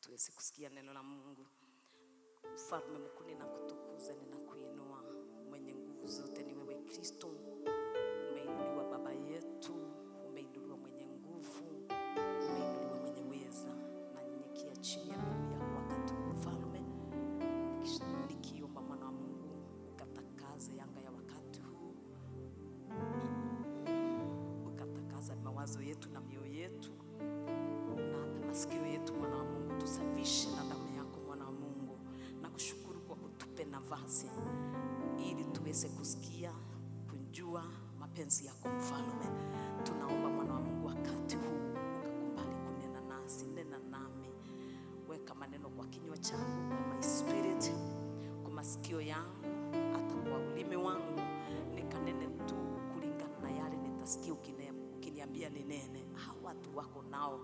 tuweze kusikia neno la Mungu. Mfalme mkuu, ninakutukuza, ninakuinua, mwenye nguvu zote ni wewe Kristo. Umeinuliwa Baba yetu, umeinuliwa mwenye nguvu, umeinuliwa mwenye uweza. Nanyenyekea chini ya miguu yako wakati Mfalme, nikiomba mwana wa Mungu ukatakaze yanga ya wakati huu, ukatakaza mawazo yetu na mioyo yetu na hata masikio yetu. Mwana wa Mungu, tusafishe na damu yako. Mwana wa Mungu, nakushukuru kwa kutupe nafasi ili tuweze kusikia, kujua mapenzi yako Mfalme. Tunaomba Mwana wa Mungu wakati huu ukakubali kunena nasi. Nena nami, weka maneno kwa kinywa changu, kwa my spirit, kwa masikio yangu, hata kwa ulimi wangu, nikanene tu kulingana na yale nitasikia ukiniambia ninene. Hawa watu wako nao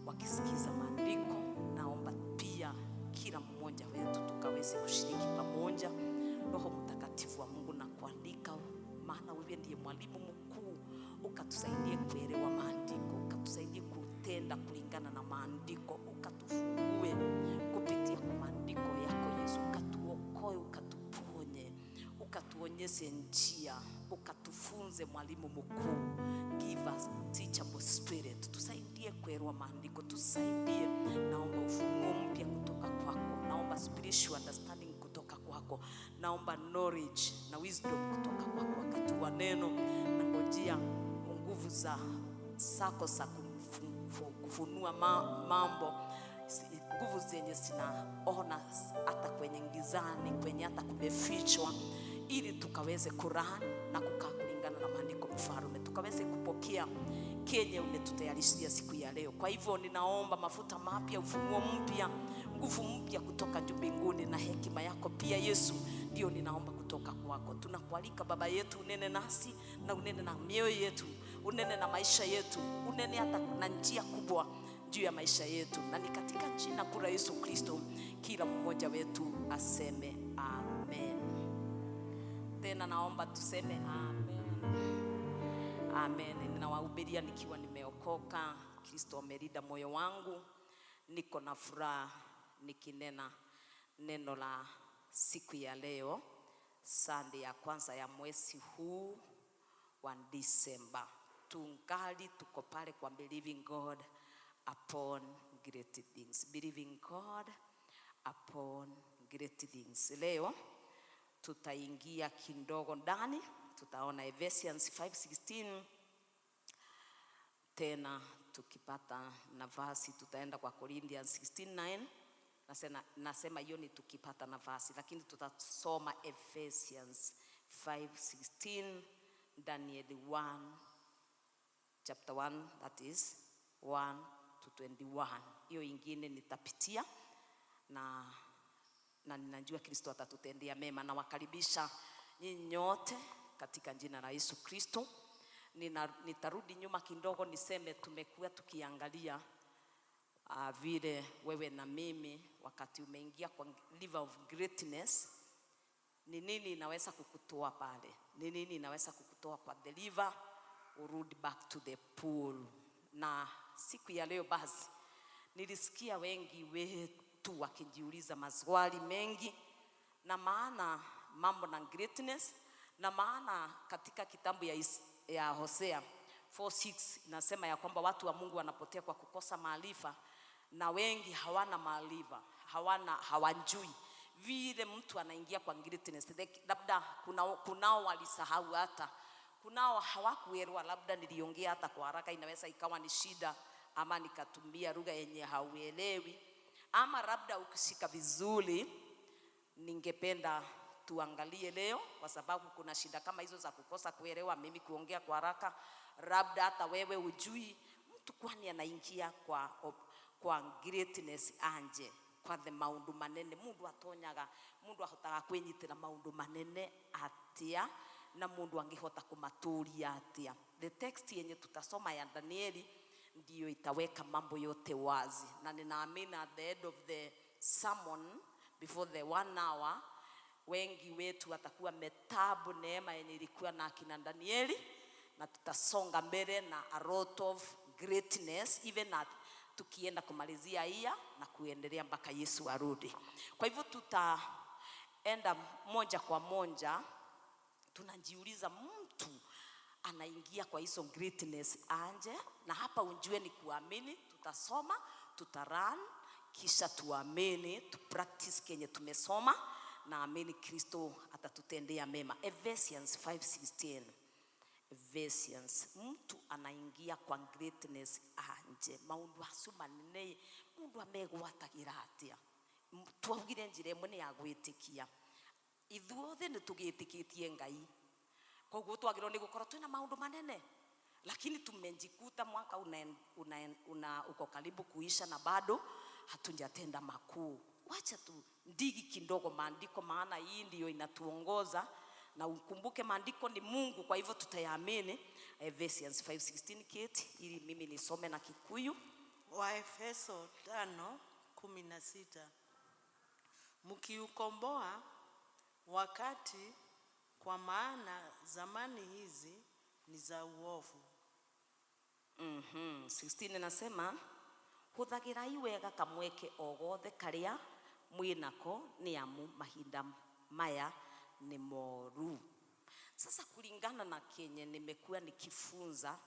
wakisikiza maandiko, naomba pia kila mmoja wetu tukaweze kushiriki pamoja. Roho Mtakatifu wa Mungu, na kuandika, maana wewe ndiye mwalimu mkuu, ukatusaidie kuelewa maandiko, ukatusaidie kutenda kulingana na maandiko, ukatufungue kupitia kwa maandiko yako Yesu, ukatuokoe, ukatuponye, ukatuonyeshe njia, ukatufunze mwalimu mkuu. Give us teachable spirit. Tusaidie kuelewa maandiko, tusaidie. Naomba ufunuo mpya kutoka kwako, naomba spiritual understanding kutoka kwako, naomba knowledge na wisdom kutoka kwako wakati wa neno. Nangojea nguvu zako za kufunua mambo, nguvu zenye sinaona hata kwenye gizani, kwenye hata kumefichwa, ili tukaweze kurani na kukaa kulingana na maandiko Mfalme, tukaweze kupokea kenye umetutayarishia siku ya leo. Kwa hivyo ninaomba mafuta mapya, ufunuo mpya, nguvu mpya kutoka juu mbinguni, na hekima yako pia Yesu, ndio ninaomba kutoka kwako. Tunakualika Baba yetu, unene nasi na unene na mioyo yetu, unene na maisha yetu, unene hata na njia kubwa juu ya maisha yetu, na ni katika jina kuu la Yesu Kristo kila mmoja wetu aseme amen. Tena naomba tuseme amen. Amen. Ninawahubiria nikiwa nimeokoka. Kristo amelinda moyo wangu. Niko na furaha nikinena neno la siku ya leo, Sunday ya kwanza ya mwezi huu wa Disemba. Tungali tuko pale kwa believing God upon great things. Believing God upon great things. Leo tutaingia kidogo ndani, tutaona Ephesians 5:16. Tena tukipata nafasi tutaenda kwa Corinthians 16:9. Nasema hiyo ni tukipata nafasi, lakini tutasoma Ephesians 5:16, Daniel 1 chapter 1, that is 1 to 21. Hiyo ingine nitapitia na ninajua Kristo atatutendea mema. Na wakaribisha nyinyi nyote katika jina la Yesu Kristo. Nitarudi nyuma kidogo niseme tumekuwa tukiangalia vile wewe na mimi wakati umeingia kwa liver of greatness, ni nini inaweza kukutoa pale, ni nini inaweza kukutoa kwa the liver, urudi back to the pool. Na siku ya leo basi nilisikia wengi wetu wakijiuliza maswali mengi, na maana mambo na greatness, na maana katika kitabu ya Hosea 4:6 inasema ya kwamba watu wa Mungu wanapotea kwa kukosa maarifa, na wengi hawana maarifa, hawajui vile mtu anaingia kwa greatness. Labda kunao walisahau, hata kunao hawakuelewa. Labda niliongea hata kwa haraka, inaweza ikawa ni shida, ama nikatumia lugha yenye hauelewi, ama labda ukishika vizuri. Ningependa tuangalie leo, kwa sababu kuna shida kama hizo za kukosa kuelewa, mimi kuongea kwa haraka. Labda hata wewe ujui mtu kwani anaingia kwa greatness anje, kwa the maundu manene. Mundu atonyaga, mundu ahotaga kwenyitira maundu manene atia, na mundu angihota kumaturia atia. The text yenye tutasoma ya Danieli ndio itaweka mambo yote wazi, na ninaamini at the end of the sermon, before the 1 hour, wengi wetu watakuwa metabu neema yenye ilikuwa na akina Danieli, na tutasonga mbele na a lot of greatness, even tukienda kumalizia ia na kuendelea mpaka Yesu arudi. Kwa hivyo tutaenda moja kwa moja, tunajiuliza mtu anaingia kwa hizo greatness anje, na hapa unjue ni kuamini. Tutasoma, tutarun, kisha tuamini, tu practice kenye tumesoma, na amini Kristo atatutendea mema. Ephesians 5:16. Ephesians, mtu anaingia kwa greatness anje, maundu acio manene mundu amegwatagira atia. Twaugire njira imwe ni ya gwitikia, ithuothe ni tugitikitie Ngai, koguo twagirwo ni gukorwo twina maundu manene, lakini tumejikuta mwaka uko karibu kuisha na bado hatujatenda makuu. Wacha tu ndigi kidogo maandiko, maana hii ndio inatuongoza, na ukumbuke maandiko ni Mungu, kwa hivyo tutayaamini. Ephesians 5:16 kit, ili mimi nisome na Kikuyu. Waefeso 5:16. Mkiukomboa wakati, kwa maana zamani hizi ni za uovu. 16 nasema, huthagirai wega kamweke ogothe karia mwinako, ni amu mahinda maya ni moru. Sasa kulingana na kenye nimekuwa nikifunza,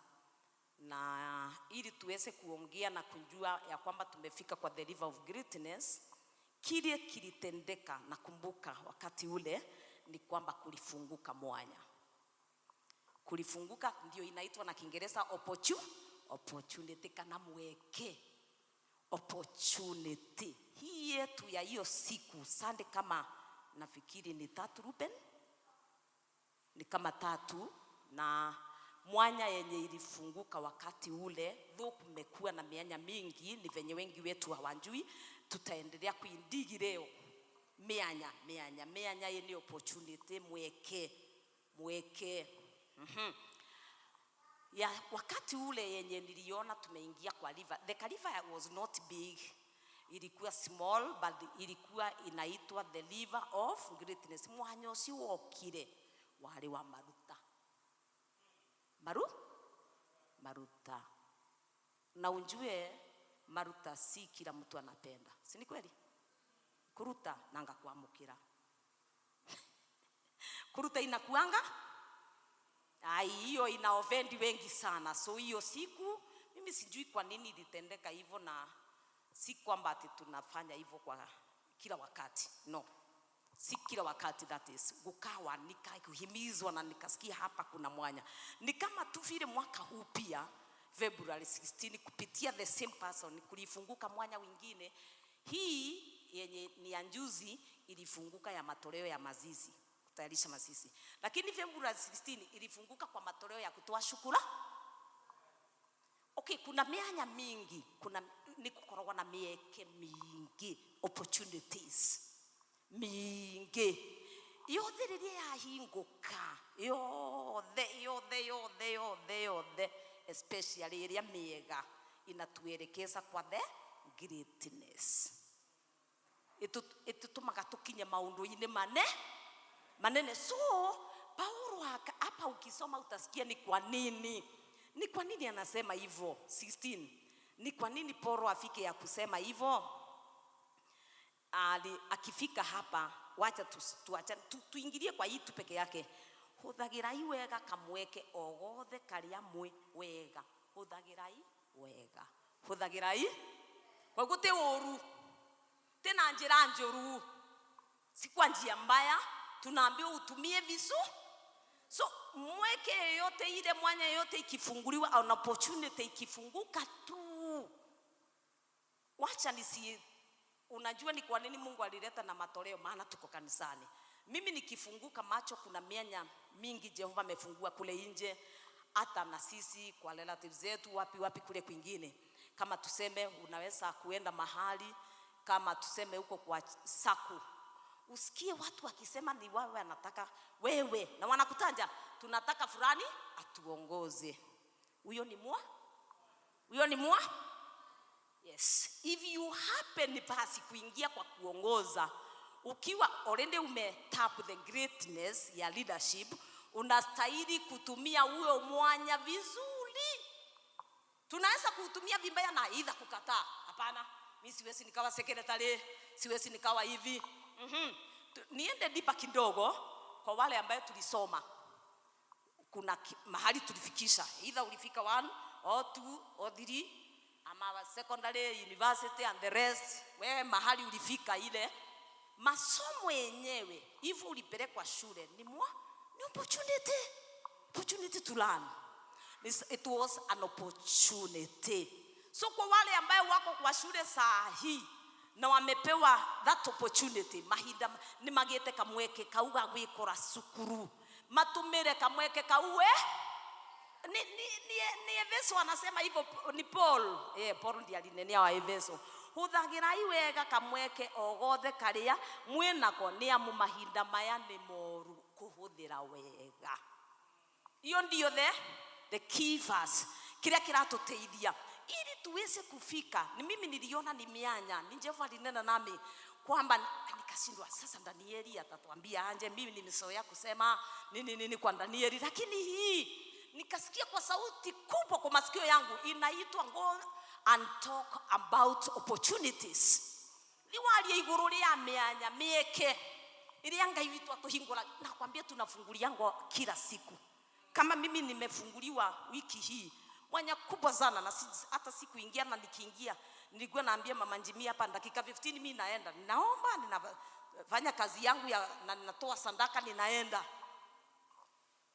na ili tuweze kuongea na kujua ya kwamba tumefika kwa the river of greatness, kile kilitendeka, nakumbuka wakati ule ni kwamba kulifunguka mwanya. Kulifunguka ndio inaitwa na Kiingereza opportunity, kana mweke opportunity. Hii yetu ya hiyo siku Sunday, kama nafikiri ni 3 Ruben, ni kama 3, na mwanya yenye ilifunguka wakati ule, though kumekuwa na mianya mingi, ni venye wengi wetu hawajui. Tutaendelea kuindigi leo mianya yenye opportunity, mweke. Ya wakati ule yenye niliona tumeingia kwa river. The river was not big, ilikuwa small, but ilikuwa inaitwa the river of greatness. Mwanya ucio wokire wale wa Maruta. Na unjue Maruta si kila mtu anapenda, si ni kweli? Kuruta nanga kuamukira kuruta inakuanga hiyo ina offend wengi sana. So hiyo siku mimi sijui kwa nini ilitendeka hivyo, na si kwamba ati tunafanya hivyo kwa kila wakati, no, si kila wakati. That is gukawa nikakuhimizwa na nikasikia hapa kuna mwanya. Ni kama tu vile mwaka huu pia February 16 kupitia the same person kulifunguka mwanya wengine. Hii yenye ni anjuzi ilifunguka ya matoleo ya mazizi, kutayarisha mazizi, lakini February 16 ilifunguka kwa matoleo ya kutoa shukrani. Okay, kuna mianya mingi, kuna ni kukorogwa na mieke mingi, opportunities mingi. Yothe riria yahinguka, yothe especially iria miega inatuerekeza kwa the greatness. Itutumaga tukinye maundu-ini manene. So Paulo hapa ukisoma utasikia ni kwa nini anasema hivyo. 16, ni kwa nini Paulo afike ya kusema hivyo? Akifika hapa, wacha tuingilie kwa hii tu peke yake. Huthagirai wega kamweke ogothe karia mwe wega. Huthagirai kwa gute oru, tena njira njoru, si kwa njia mbaya. Tunaambiwa utumie visu. So mweke yote ile mwanya yote ikifunguliwa, au opportunity ikifunguka tu, wacha nisi. Unajua ni kwa nini Mungu alileta na matoleo? Maana tuko kanisani. Mimi nikifunguka macho, kuna mianya mingi Jehova amefungua kule nje, hata na sisi kwa relatives zetu wapi kule kwingine. Kama tuseme unaweza kuenda mahali, kama tuseme huko kwa saku, usikie watu wakisema ni wewe anataka wewe, na wanakutanja tunataka fulani atuongoze. Huyo ni mwa. Yes, if you happen basi kuingia kwa kuongoza, ukiwa already umetap the greatness ya leadership, unastahili kutumia huyo mwanya vizuri. Tunaweza kutumia vibaya na aidha kukataa. Hapana, mimi siwezi nikawa secretary, siwezi nikawa hivi. Niende dipa kidogo kwa wale ambao tulisoma. Kuna mahali tulifikisha. Either ulifika 1 or 2 or 3 ama secondary, university and the rest. Wewe mahali ulifika ile masomo yenyewe hivyo ulipelekwa shule ni opportunity to learn. It was an opportunity. So kwa wale ambao wako kwa shule saa hii na wamepewa that opportunity, mahinda ni magete kamweke kauga gwikora sukuru, matumire kamweke kauwe ni Efeso anasema hivyo, ni Paul Paul ndiye alinenea wa Efeso, huthagira iwega kamweke ogothe karia mwenako ni amu mahinda maya ni moru kuhuthira wega. Hiyo ndio the key verse kile kiratuteithia ili tuweze kufika. Ni mimi niliona ni mianya, ni Jehova alinena nami kwamba nikashindwa sasa Danieli atatuambia anje, mimi nimezoea kusema nini kwa Danieli, lakini hii nikasikia kwa sauti kubwa kwa masikio yangu inaitwa go and talk about opportunities. Liwali iguru ria mianya mieke ili anga yitu atuhingura, na kwambia tunafunguliango kila siku. Kama mimi nimefunguliwa wiki hii mwanya kubwa sana, na hata siku ingia na nikiingia nilikuwa naambia mama Njimi hapa dakika 15 mimi naenda, ninaomba, ninafanya kazi yangu na ninatoa sadaka, ninaenda.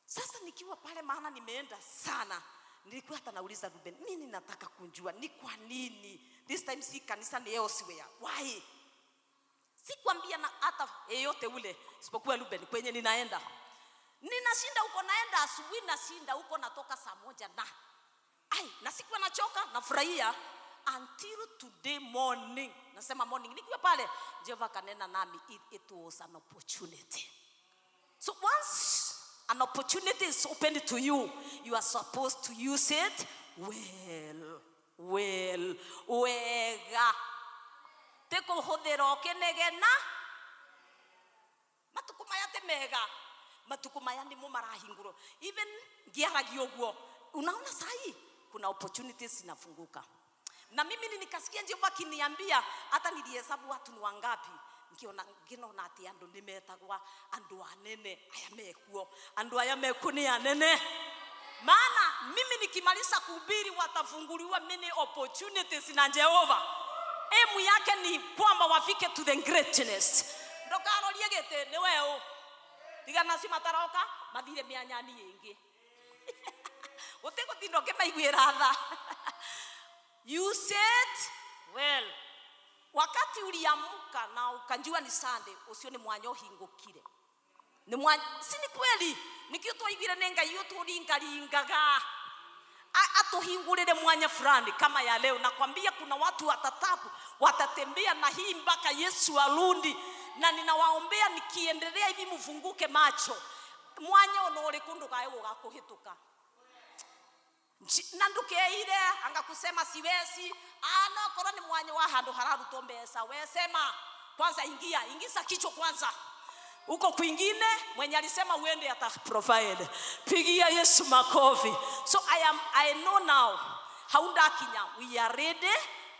Sasa nikiwa pale maana nimeenda sana, nilikuwa hata nauliza Ruben, mimi nataka kujua ni kwa nini this time si kanisa ni elsewhere, why? Sikwambia na hata yeyote ule isipokuwa Ruben kwenye ninaenda. Ninashinda huko, naenda asubuhi, nashinda huko, natoka saa 1 na sikuwa nachoka, nafurahia until today morning. Nasema morning nikiwa pale Jehova kanena nami, it was an opportunity. So once an opportunity is opened to you, you are supposed to use it wega. Teko hodero kenegena matukuma yate mega, matukuma yani mo marahinguro. Even giaragio guo, unaona sahi kuna opportunities zinafunguka. Na mimi nikasikia Jehova akiniambia, hata nilihesabu watu ni wangapi, ngiona ati andu nimetagwa andu anene aya mekuo, andu aya mekuni anene. Maana mimi nikimaliza kuhubiri watafunguliwa many opportunities na Jehova. Emu yake ni kwamba wafike to the greatness. Ndokaro liegete ni wewe. Diga nasi mataroka mathire mianyani yengi. Utego tindoke maigwira tha. You said well. Wakati uliamuka na ukanjua ni Sunday, usio ni mwanyo hingukire. Ni mwanyo, si ni kweli? Nikio toigwira nenga iyo turingaringaga. Atohingurire mwanya fulani kama ya leo. Nakwambia kuna watu watatabu, watatembea na hii mpaka Yesu arudi. Na ninawaombea nikiendelea hivi mfunguke macho. Mwanya onore kundu kae ugakuhituka. Nanduke ile anga kusema siwezi, no korani mwanya wa handu hararu tombesa. We sema kwanza, ingiza kichwa kwanza. Uko kwingine mwenye alisema uende ata provide. Pigia Yesu makofi. So I know now haunda kinya we are ready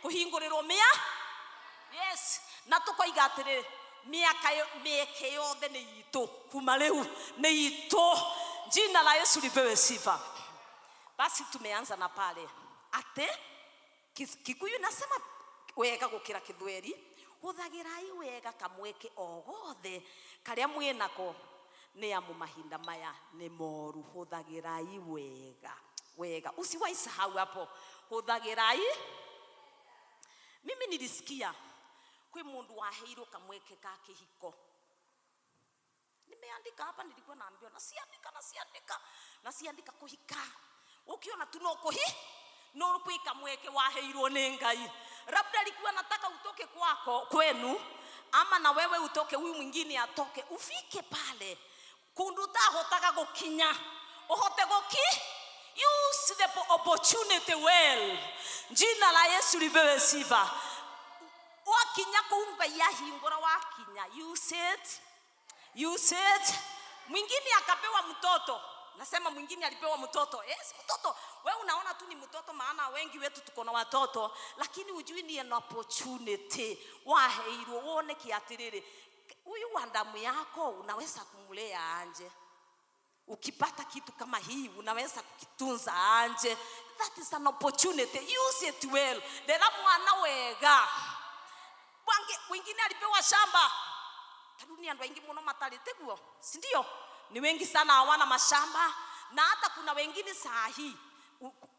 kuhinguriro mia. Yes, na tuko igatire mieke yothe ni itu kuma leo ni itu. Jina la Yesu lipewe sifa. Basi tumeanza na pale. Ate Kikuyu nasema wega gukira Kithweri. Huthagirai wega kamweke ogothe karia mwenako ni amu mahinda maya ni moru. Huthagirai wega. Usiwaisahau hapo. Huthagirai. Mimi nilisikia kwe mundu waheirwo kamweke ka kihiko. Nimeandika hapa, nilikuwa naambiwa nasiandika kuhika. Ukiona tunoko no rukwika mweke waheirwo ni Ngai. Labda alikuwa nataka utoke kwenu, ama na wewe utoke, huyu mwingine atoke, ufike pale kunduta hotaga gukinya, uhote use the opportunity well. Jina la Yesu lipewe sifa. Wakinya kuunga ya hingora wakinya, use it. Mwingine akapewa mtoto, Nasema mwingine alipewa mtoto. Yes, mtoto. Wewe unaona tu ni mtoto, maana wengi wetu tuko na watoto, lakini ujui ni an opportunity. Waheirwo uone kiatiriri. Huyu wa damu yako unaweza kumlea anje. Ukipata kitu kama hii unaweza kukitunza anje. That is an opportunity. Use it well. Ndera mwana wega. Wengine alipewa shamba. Taruni andu wengi muno matarite guo. Si ndio? Ni wengi sana hawana mashamba, na hata kuna wengine saa hii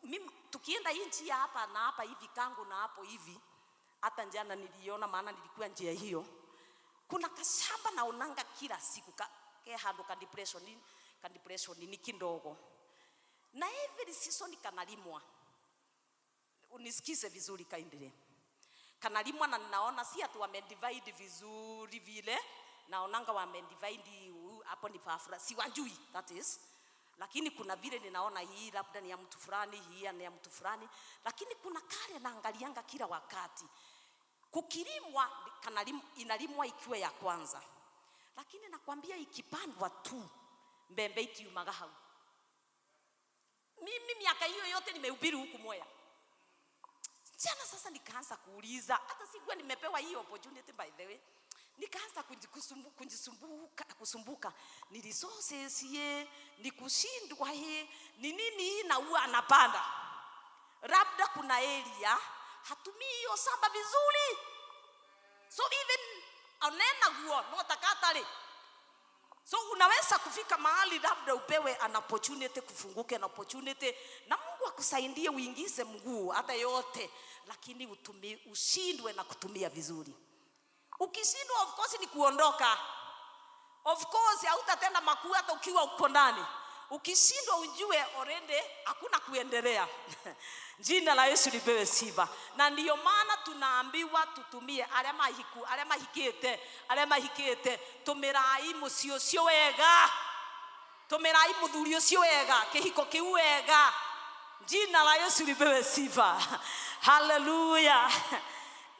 mimi tukienda nchi hapa na hapa hivi kangu na hapo hivi, hata jana niliona, maana nilikuwa njia hiyo, kuna kashamba na unanga kila siku ke hando ka depression ni kindogo, na every season kanalimwa. Unisikize vizuri kaendelee. Kanalimwa na ninaona si atu wamedivide vizuri vile, naonanga wamedivide hapo ni pafra, si wajui that is, lakini kuna vile ninaona hii labda ni ya mtu fulani, hii ni ya mtu fulani, lakini kuna kale naangalianga kila wakati kukilimwa, inalimwa ikiwa ya kwanza, lakini nakwambia ikipandwa tu mbembe itiumaga hau. Mimi miaka hiyo yote nimehubiri huku Mwea. Jana sasa nikaanza kuuliza, hata sikuwa nimepewa hiyo opportunity by the way. Nikaanza kusumbuka, ni resources ye, ni kushindwa he, ni nini na huwa anapanda. Labda kuna area hatumii hiyo samba vizuri, so even anena guo no takatale. So unaweza kufika mahali labda upewe an opportunity, kufunguke an opportunity, na Mungu akusaidie uingize mguu hata yote, lakini ushindwe na kutumia vizuri. Ukishindwa of course ni kuondoka. Of course hautatenda makuu hata ukiwa uko ndani. Ukishindwa ujue already hakuna kuendelea. Jina la Yesu lipewe sifa. Na ndiyo maana tunaambiwa tutumie arĩa mahikĩte tumirai mucio cio wega. Tumirai muthuri ucio wega, kihiko kiu wega. Jina la Yesu lipewe sifa. Hallelujah.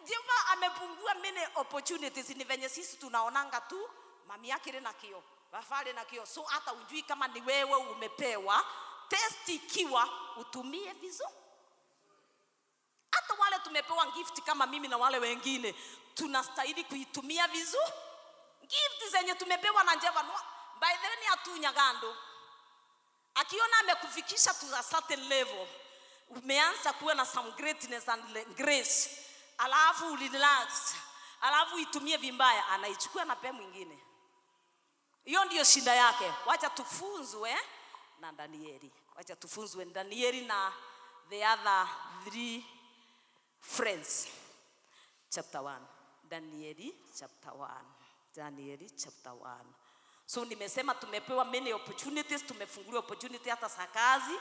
Jehova amepungua many opportunities, ni venye sisi tunaonanga tu mami yake na kio, wafale na kio. So hata ujui kama ni wewe umepewa test, ikiwa utumie vizuri. Hata wale tumepewa gift kama mimi na wale wengine, tunastahili kuitumia vizuri. Gift zenye tumepewa na Jehova, by the way ni atunyagando. Akiona amekufikisha to a certain level, umeanza kuwa na some greatness and grace, alafu relax, alafu itumie vibaya, anaichukua na pe mwingine. Hiyo ndio shida yake. Wacha tufunzwe na Danieli. Wacha tufunzwe Danieli na the other 3 friends. Chapter 1. Danieli chapter 1. Danieli chapter 1. So nimesema tumepewa many opportunities, tumefunguliwa opportunity hata za kazi,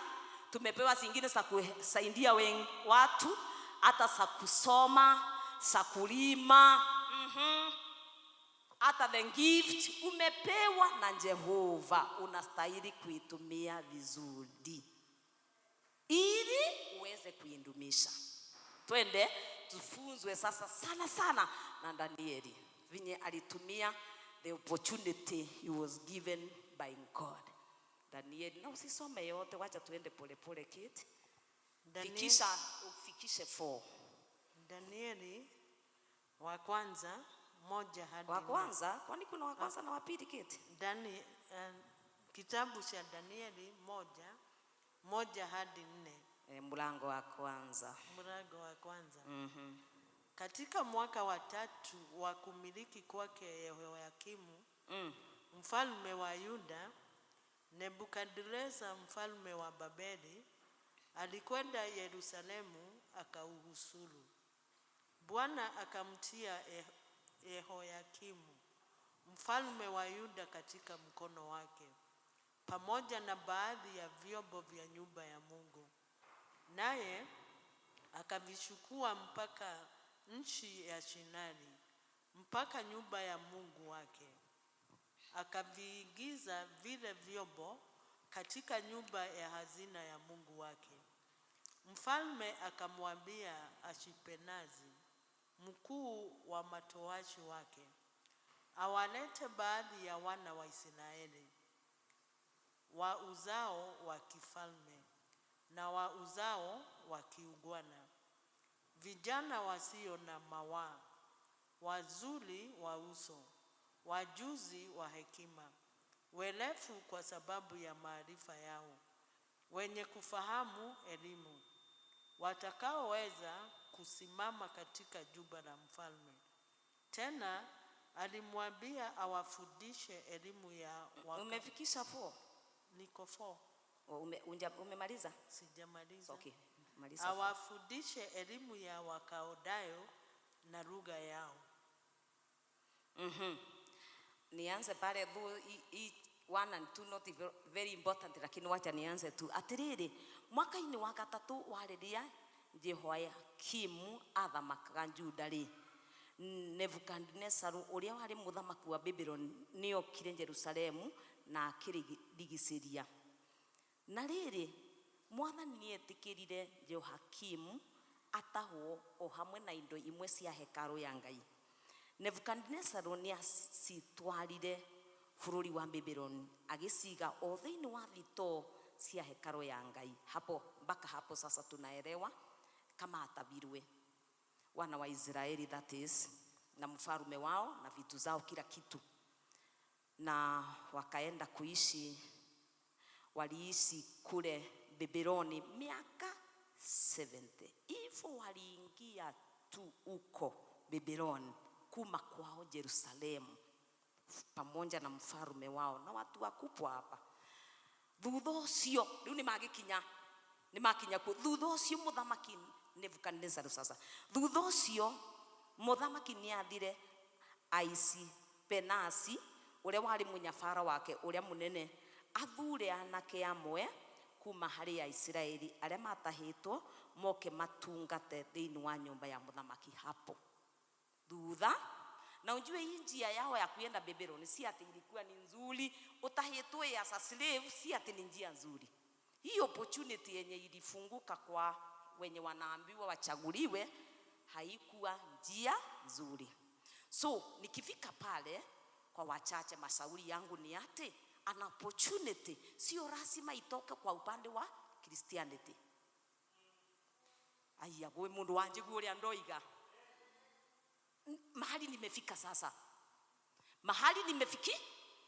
tumepewa zingine za kusaidia watu, hata za kusoma, za kulima, hata the gift umepewa na Jehova, unastahili kuitumia vizuri ili uweze kuindumisha. Twende tufunzwe sasa sana na Danieli vinye alitumia the opportunity he was given by God. Danieli, na usisome yote, wacha tuende pole kiti. Ufikishe 4. Danieli wa kwanza 1 hadi 4. Wa kwanza, kwani kuna wa kwanza na wa pili kiti? Kitabu cha Danieli 1 hadi 4. Mlango wa kwanza. Mlango wa kwanza. Katika mwaka wa 3 wa kumiliki kwake Yehoyakimu mfalme wa Yuda, Nebukadneza mfalme wa Babeli alikwenda Yerusalemu akauhusuru. Bwana akamtia Yehoyakimu mfalme wa Yuda katika mkono wake, pamoja na baadhi ya vyombo vya nyumba ya Mungu, naye akavichukua mpaka nchi ya Shinari, mpaka nyumba ya Mungu wake. Akaviingiza vile vyombo katika nyumba ya hazina ya Mungu wake. Mfalme akamwambia Ashpenazi, mkuu wa matowashi wake, awalete baadhi ya wana wa Israeli wa uzao wa kifalme na wa uzao wa kiungwana, vijana wasio na mawaa, wazuri wa uso, wajuzi wa hekima, welefu kwa sababu ya maarifa yao, wenye kufahamu elimu, watakaoweza kusimama katika juba la mfalme. Tena alimwambia awafundishe elimu ya Umefikisha 4? Niko 4. Umemaliza? Sijamaliza. Okay, maliza. Awafundishe elimu ya Wakaldayo na lugha yao. Nianze pale, though 1 and 2 not very important, lakini wacha nianze tu. Atiriri, mwaka-ini wa gatatu wa rĩrĩa Jehoiakimu athamakaga Juda rĩ, Nebukadnezaru ũrĩa warĩ mũthamaki wa Babylon nĩokire Jerusalemu na akĩrigicĩria. Na rĩrĩ, Mwathani nĩetĩkĩrire Jehoiakimu atahwo o hamwe na indo imwe cia hekarũ ya Ngai. Nebukadnezaru nĩacitwarire bũrũri wa Babylon, agĩciga o thĩinĩ wa thitoo cia hekarũ ya Ngai. Hapo mpaka hapo sasa tunaelewa kama atabiriwe wana wa Israeli, that is, na mfalme wao na vitu zao, kila kitu, na wakaenda kuishi, waliishi kule Babyloni miaka 70. Hivyo waliingia tu uko Babyloni kuma kwao Jerusalemu pamoja na mfalme wao na watu wakubwa hapa. Thutha ũcio rĩu nĩmakinya ku thutha ũcio mũthamaki Nebukadnezaru sasa. Thutha ũcio mũthamaki nĩathire aici Penasi ũrĩa warĩ mũnyabara wake ũrĩa mũnene, athure anake amwe kuma harĩ Aisiraeli arĩa matahĩtwo moke matungate thĩinĩ wa nyũmba ya mũthamaki hapo thutha. Na unjue hii njia yao ya kuenda Babylon si ati ilikuwa ni nzuri, utahitwe as a slave si ati ni njia nzuri. Hii opportunity yenye ilifunguka kwa wenye wanaambiwa wachaguliwe haikuwa njia nzuri. So nikifika pale kwa wachache, mashauri yangu ni ati an opportunity sio lazima itoke kwa upande wa Christianity. Aya, wewe mundu wanje guria ndoiga mahali nimefika sasa, mahali nimefiki,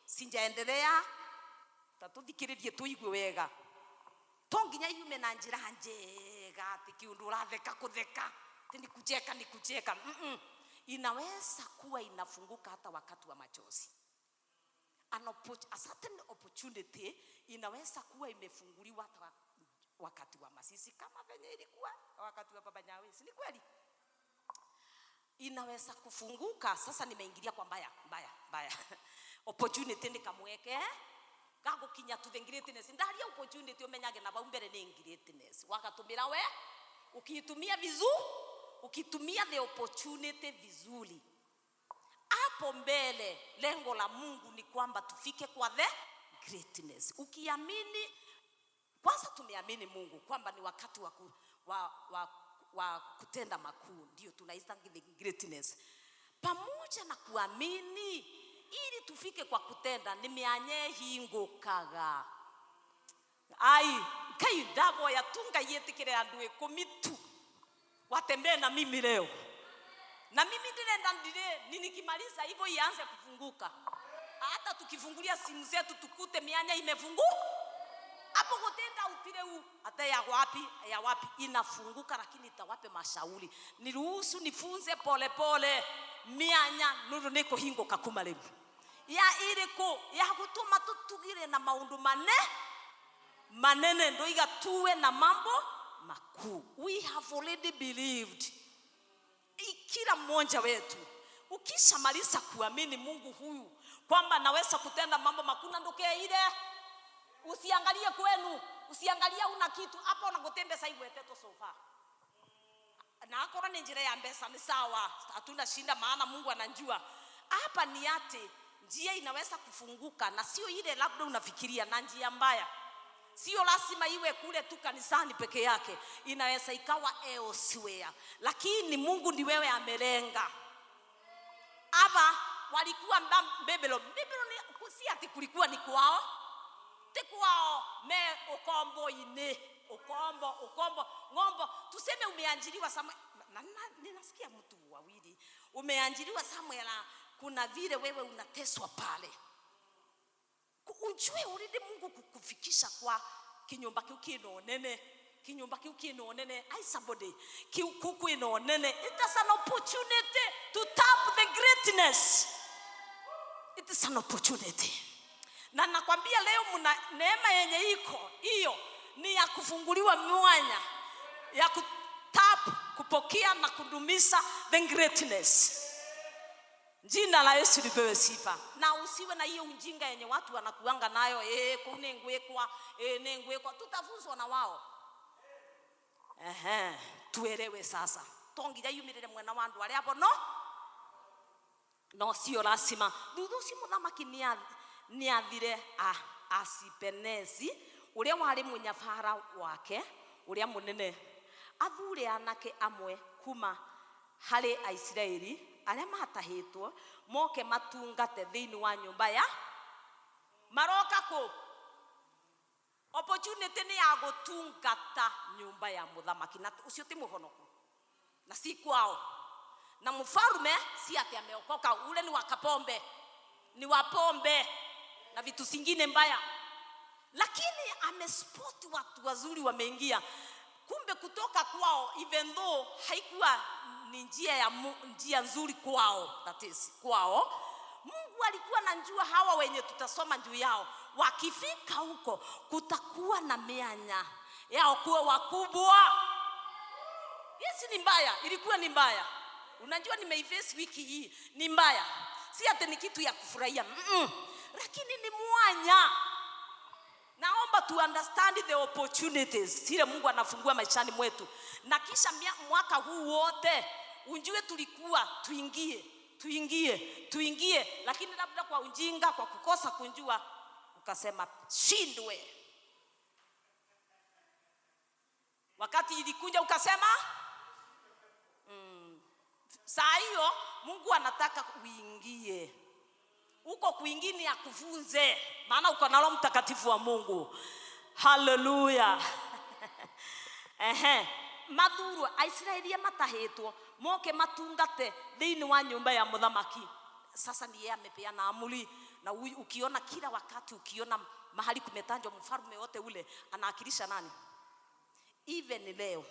sinjaendelea, tatuthikiririe tuigwe wega, tonginya yume na njira njega ati kiundu uratheka kutheka tini kucheka. Inaweza kuwa inafunguka hata wakati wa machozi. A certain opportunity inaweza kuwa imefunguliwa hata wakati wa masisi, kama venye ilikuwa wakati wa baba Nyawe. Si ni kweli? Inaweza kufunguka. Sasa nimeingilia kwa mbaya opportunity nikamweke gago kinya to the greatness. Ndaria opportunity umenyage na baumbere ni greatness, wakatumira we ukiitumia vizuri, ukitumia the opportunity vizuri, hapo mbele lengo la Mungu ni kwamba tufike kwa the greatness. Ukiamini kwanza, tumeamini Mungu kwamba ni wakati wa kutenda makuu, ndio tunaita greatness. Pamoja na kuamini, ili tufike kwa kutenda, nimeanye hingukaga ai kai ndabo ya tunga yetikire andu 10 watembee na mimi leo, na mimi ndire nikimaliza hivyo ianze kufunguka. Hata tukifungulia simu zetu tukute mianya imefunguka, hapo kutenda utire hata ya wapi inafunguka, lakini itawape mashauri. Niruhusu nifunze pole mianya nuru niko hinguka kumalevu ya iriko ya gutuma tutugire na maundu manene ndo igatuwe na mambo makuu. We have already believed. Kila mmoja wetu ukishamaliza kuamini Mungu huyu kwamba naweza kutenda mambo makuu, na ndoke ile usiangalie kwenu, usiangalie una kitu hapo na gutembeza iwe teto sofa na akora ni njira ya mbesa, ni sawa, hatuna shinda, maana Mungu anajua. Hapa ni ate njia inaweza kufunguka, na sio ile labda unafikiria na njia mbaya. Sio lazima iwe kule tu kanisani peke yake, inaweza ikawa elsewhere, lakini Mungu ndi wewe amelenga. Aba walikuwa Babylon si ati kulikuwa ni kwao, tikwao me ukombo ngombo tuseme umeanjiliwa somewhere ninasikia mtu wawili umeanjiliwa somewhere kuna vile wewe unateswa pale ujue uridi Mungu kukufikisha kwa kinyumba kiu kino nene I somebody kuku ino nene it is an opportunity to tap the greatness. It is an opportunity. Na nakwambia leo mna neema yenye iko hiyo ni ya kufunguliwa mwanya ya kutap kupokea na kudumisha the greatness. Jina la Yesu lipewe sifa. Na usiwe na hiyo ujinga yenye watu wanakuanga nayo nengwekwa tutavuzwa na wao. Tuelewe sasa. Tongira yumirire mwena wandu wale hapo no sio lazima. Thuthu si muthamaki ni athire Asipenezi uria wari munyabara wake uria munene athure anake amwe kuma hari Aisiraeli aria matahitwo moke matungate thiini wa nyumba ya maroka ku opportunity ni ya gutungata nyumba ya muthamaki na ucio ti muhonoku na si kwao na mfalme si ati ameokoka ule ni wa pombe na vitu singine mbaya lakini amespot watu wazuri wameingia kumbe kutoka kwao even though haikuwa ni njia nzuri kwao that is kwao Mungu alikuwa anajua hawa wenye tutasoma juu yao wakifika huko kutakuwa na mianya yao kuwa wakubwa. Yes ni mbaya ilikuwa ni mbaya unajua nimeiface wiki hii ni mbaya si ati ni kitu ya kufurahia lakini ni mwanya. Naomba tu understand the opportunities zile Mungu anafungua maishani mwetu na kisha mwaka huu wote unjue tulikuwa tuingie lakini labda kwa ujinga kwa kukosa kunjua ukasema shindwe wakati ilikuja ukasema saa hiyo Mungu anataka uingie uko kuingine ya kufunze maana uko na Roho Mtakatifu wa Mungu. Hallelujah. Madhuru Aisraeli matahitwo moke matungate thiini wa nyumba ya muthamaki. Sasa ni yeye amepeana amri na ukiona kila wakati ukiona mahali kumetanjwa mfalme wote ule anaakilisha nani? Even leo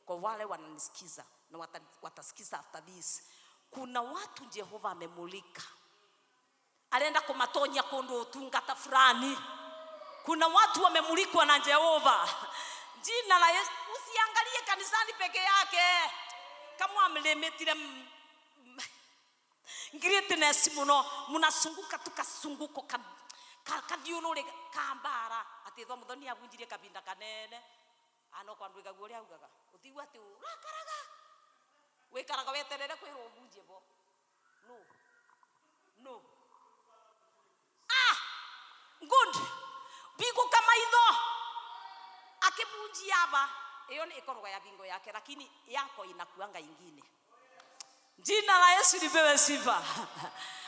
kwa wale wananisikiza na watasikiza after this kuna watu Jehova amemulika alienda kumatonya kondo utungata fulani. Kuna watu wamemulikwa na Jehova. Jina la Yesu usiangalie kanisani peke yake. Kama amlemetire greatness munasunguka tukasunguko kadionore kambara ati tho muthoni abunjire kabinda kanene ano kwanduika guria ugaga utigwa ati urakaraga wekaraga weterere kwirwo ubunje bo no good bigo kama hizo akibunji hapa hiyo ni ikoroga ya bingo yake lakini yako inakuanga ingine. Jina la Yesu lipewe sifa.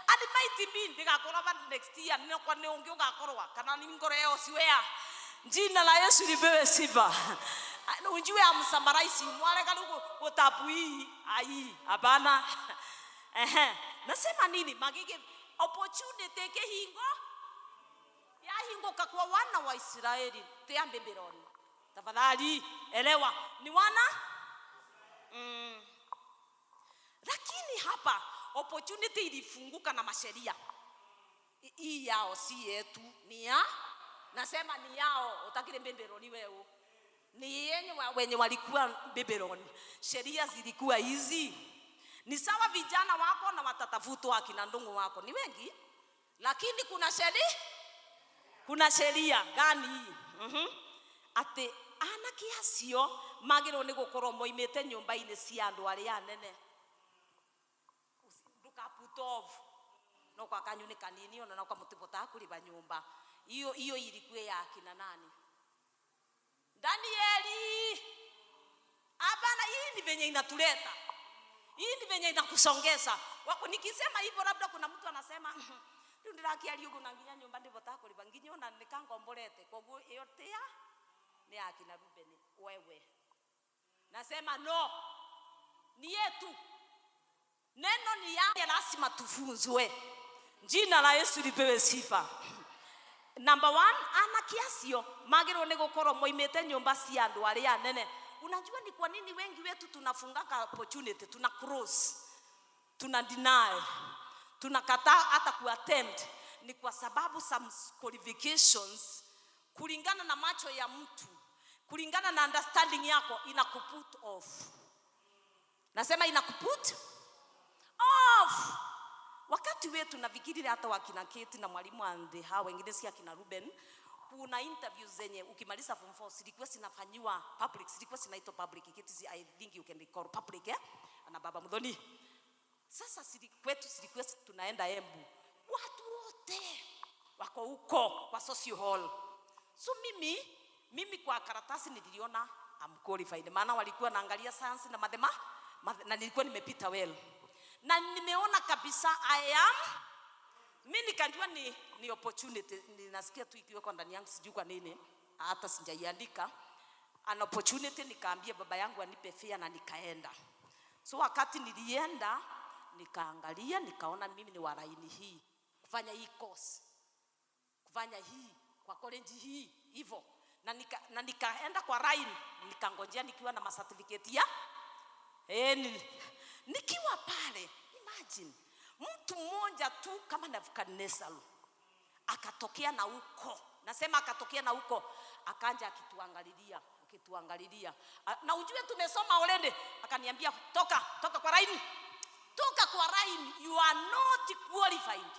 Adi mighty be ndikakora next year nino kwa ne ungi ugakorwa kana ni ngoro yao siwea. Jina la Yesu lipewe sifa. Unjue amsamaraisi mwale kadugo utapu hii ai hapana. Nasema nini magige opportunity ke hingo ya hingo kwa wana wa Israeli teambe Babyloni. Tafadhali elewa ni wana lakini hapa opportunity ilifunguka na masheria. Hii yao si yetu ni ya nasema ni yao utakile Babyloni wewe. Ni wenye walikuwa Babyloni. Sheria zilikuwa hizi. Ni sawa vijana wako na watatafutwa akina ndongo wako ni wengi lakini kuna sheria gani ate ana kiasio magiro ni gukorwo moimete nyumba ine cia andu ari anene ndukaputov no kwa kanyuni kanini ona na kwa mutibota kuliba nyumba hiyo ilikuwa ya akina nani? Danieli. Hapana, hii ni venye inatuleta. Hii ni venye inakusongeza. Nikisema hivyo labda kuna mtu anasema Ndio ndirakiaria ugo na nginya nyumba ndivota kulipa nginya na nikangombolete koguo yote ya ni akina Ruben wewe. Nasema no. Ni yetu. Neno ni ya lazima tufunzwe. Jina la Yesu lipewe sifa. Number 1, ana kiasio magero ni gukoro moimete nyumba cia andu ari anene. Unajua ni kwa nini wengi wetu tunafungaka opportunity, tuna cross, tuna deny, tunakataa hata kuattend? Ni kwa sababu some qualifications kulingana na macho ya mtu, kulingana na understanding yako inakuput off. Nasema inakuput off. Wakati wetu nafikiri hata wakina Kate na mwalimu ande hao wengine si akina Ruben, kuna interviews zenye ukimaliza form 4 silikuwa sinafanywa public, silikuwa sinaitwa public. Kate, I think you can recall public na baba Mudhoni. Sasa silikuwa tunaenda Embu, watu wote wako huko kwa social hall. So mimi kwa karatasi niliona I'm qualified, maana walikuwa naangalia science na na nilikuwa nimepita well. Na nimeona kabisa I am, mimi nikajua ni opportunity. Ninasikia tu ikiwa kwa ndani yangu, sijui kwa nini hata sijaiandika an opportunity. Nikaambia baba yangu anipe fare na nikaenda. So wakati nilienda nikaangalia, nikaona mimi ni wa line hii kufanya hii course, kufanya hii kwa college hii hivyo, na nikaenda kwa line, nikangojea nikiwa na certificate ya nikiwa pale. Imagine mtu mmoja tu kama Nebukadnezar akatokea na huko, nasema akatokea na huko, akanja akituangalilia, na ujue tumesoma already. Akaniambia toka kwa line, you are not qualified.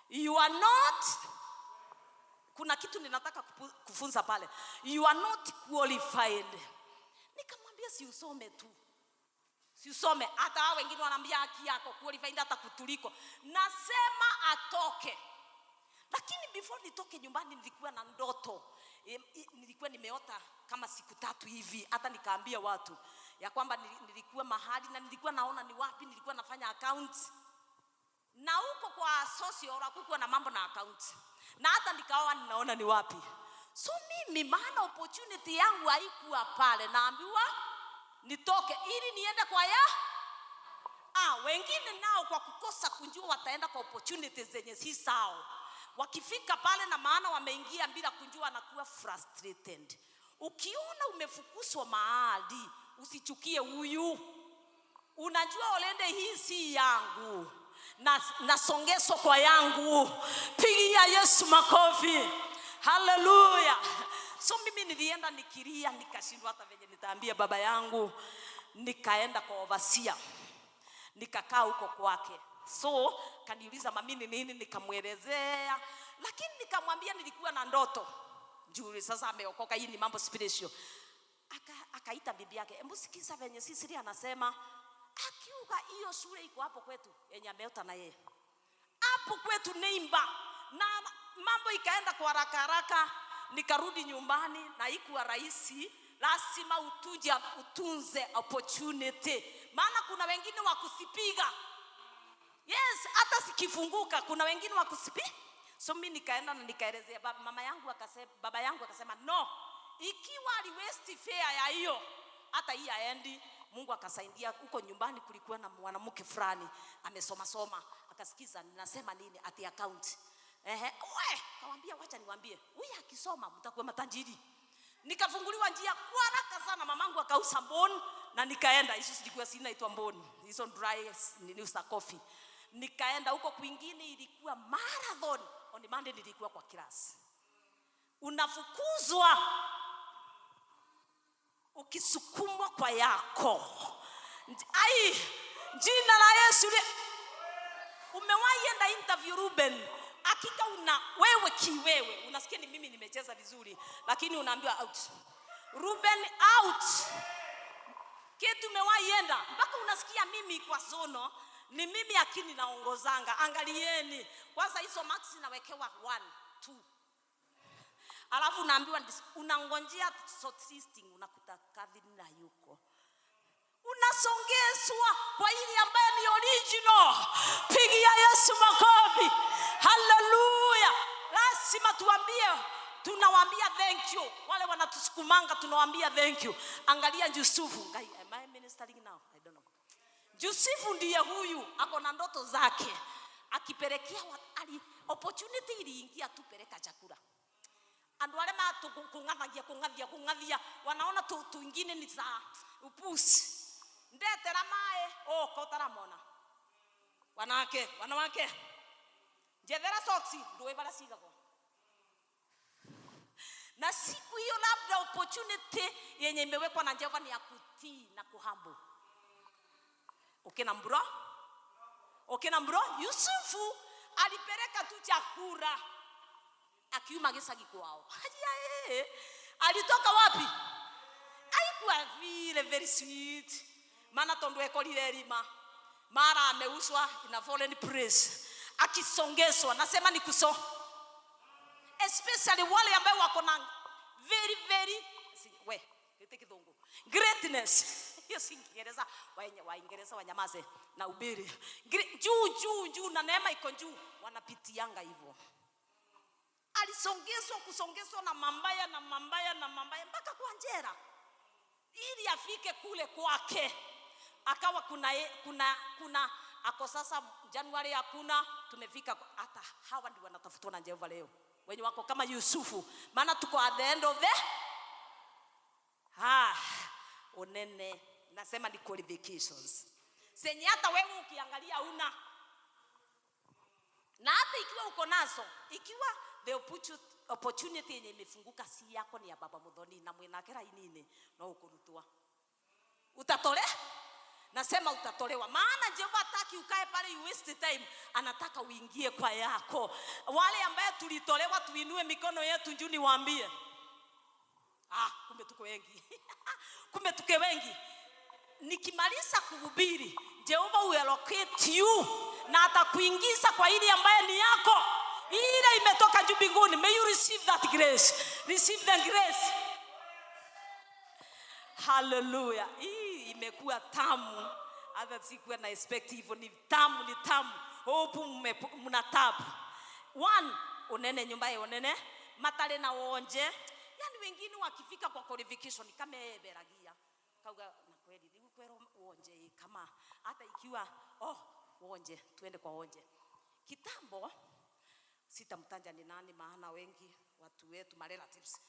You are not, kuna kitu ninataka kufunza pale, you are not qualified. Nikamwambia si usome tu, si usome, hata wengine wanaambia haki yako qualified hata kutuliko. Nasema atoke. Lakini before nitoke nyumbani nilikuwa na ndoto, nilikuwa nimeota kama siku 3 hivi. Hata nikaambia watu ya kwamba nilikuwa mahali na nilikuwa naona ni wapi nilikuwa nafanya accounts, na huko kwa social hakukuwa na mambo na accounts, na hata nikawa ninaona ni wapi. So mimi maana opportunity yangu haikuwa pale, naambiwa nitoke ili niende kwa wengine nao kwa kukosa kunjua wataenda kwa opportunities zenye si sawa. Wakifika pale na maana wameingia bila kunjua, anakuwa frustrated. Ukiona umefukuswa mahali, usichukie huyu. Unajua olende hii si yangu, na songeso kwa yangu. Pigia Yesu makofi. Hallelujah. So mimi nilienda nikilia, nikashindwa hata venye nitaambia baba yangu. Nikaenda kwa overseer, nikakaa huko kwake. So kaniuliza mami ni nini, nikamwelezea. Lakini nikamwambia nilikuwa na ndoto. Juu sasa ameokoka, hii ni mambo spiritual. Akaita bibi yake, "Hebu sikiza venye sisi anasema akiuka hiyo shule iko hapo kwetu yenye ameota na yeye. Hapo kwetu Neimba." Na mambo ikaenda kwa haraka. Nikarudi nyumbani na ikuwa rahisi. Lazima utunze opportunity. Maana kuna wengine wakusipiga. Yes, hata sikifunguka kuna wengine wakusipiga. So mimi nikaenda na nikaelezea baba yangu akasema no. Ikiwa ali waste fare ya hiyo, hata hii aendi. Mungu akasaidia, huko nyumbani kulikuwa na mwanamke fulani amesoma, akasikiza ninasema nini ati account. Kawaambia wacha niwaambie, huyu akisoma mtakuwa matajiri. Nikafunguliwa njia kwa haraka sana, mamangu akauza mboni na nikaenda. Hizo silikuwa sinaitwa mboni, hizo dry niuza coffee. Nikaenda huko kwingine, ilikuwa marathon. On Monday nilikuwa kwa class. Unafukuzwa ukisukumwa kwa yako. Jina la Yesu. Umewahi enda interview Ruben? Hakika wewe unasikia ni mimi nimecheza vizuri, lakini unaambiwa out. Ruben out. Kitu umewahi enda mpaka unasikia mimi kwa sono ni mimi akini naongozanga. Angalieni kwanza hizo marks nawekewa 1 2, alafu unaambiwa unangonjea shortlisting, unakuta kadhi na yuko unasongezwa kwa ile ambaye ni original. Pigia Yesu makofi. Haleluya. Lazima tunawaambia thank you. Wale wanatusukumanga tunawaambia thank you. Angalia Yusufu. Am I ministering now? I don't know. Yusufu ndiye huyu, ako na ndoto zake. Akipelekea opportunity iliingia tu, peleka chakula. Andu wale kungathia wanaona tu ingine ni za upusi. Ndetera mae kotara mona. Wanawake. Jethera soksi ndio bara siga kwa. Na siku hiyo labda opportunity yenye imewekwa na Jehova ni ya kutii na kuhambu. Okay na bro, Yusufu alipeleka tu chakula akiuma gisagi kwao. Alitoka wapi? Haikuwa vile very sweet. Maana tondo ekolile lima. Mara ameuswa in a foreign place. Akisongezwa, nasema ni especially wale ambao wako na very greatness. Hiyo si Kiingereza, Waingereza wanyamaze na ubiri. Juu na neema iko juu, wanapitianga hivyo. Kusongezwa na mambaya mpaka kwa njera. Ili afike kule kwake. Akawa kuna ako sasa Januari hakuna, tumefika hata hawa ndio wanatafutwa na Jehova leo. Wenye wako kama Yusufu, maana tuko at the end of the unene, nasema ni qualifications. Senye hata wewe ukiangalia una, na hata ikiwa uko nazo, ikiwa the opportunity yenye imefunguka si yako, ni ya baba Muthoni na mwenakera inine na ukurutwa. Nasema utatolewa. Maana Jehova hataki ukae pale you waste time, anataka uingie kwa yako. Wale ambaye tulitolewa tuinue mikono yetu juu niwaambie. Kumbe tuko wengi. Nikimaliza kuhubiri, Jehova will allocate you na atakuingiza kwa ile ambaye ni yako. Ile imetoka juu mbinguni. May you receive that grace. Receive the grace. Hallelujah. Hii imekuwa tamu. Hata sikuwa na expect hivyo. Ni tamu. Hope mnatabu. Unene nyumba unene. Matale na uonje. Yani wengine wakifika kwa qualification kama beragia. Kauga na kweli. Ni kwero uonje kama hata ikiwa uonje, tuende kwa uonje. Kitambo sitamtanja ni nani, maana wengi watu wetu relatives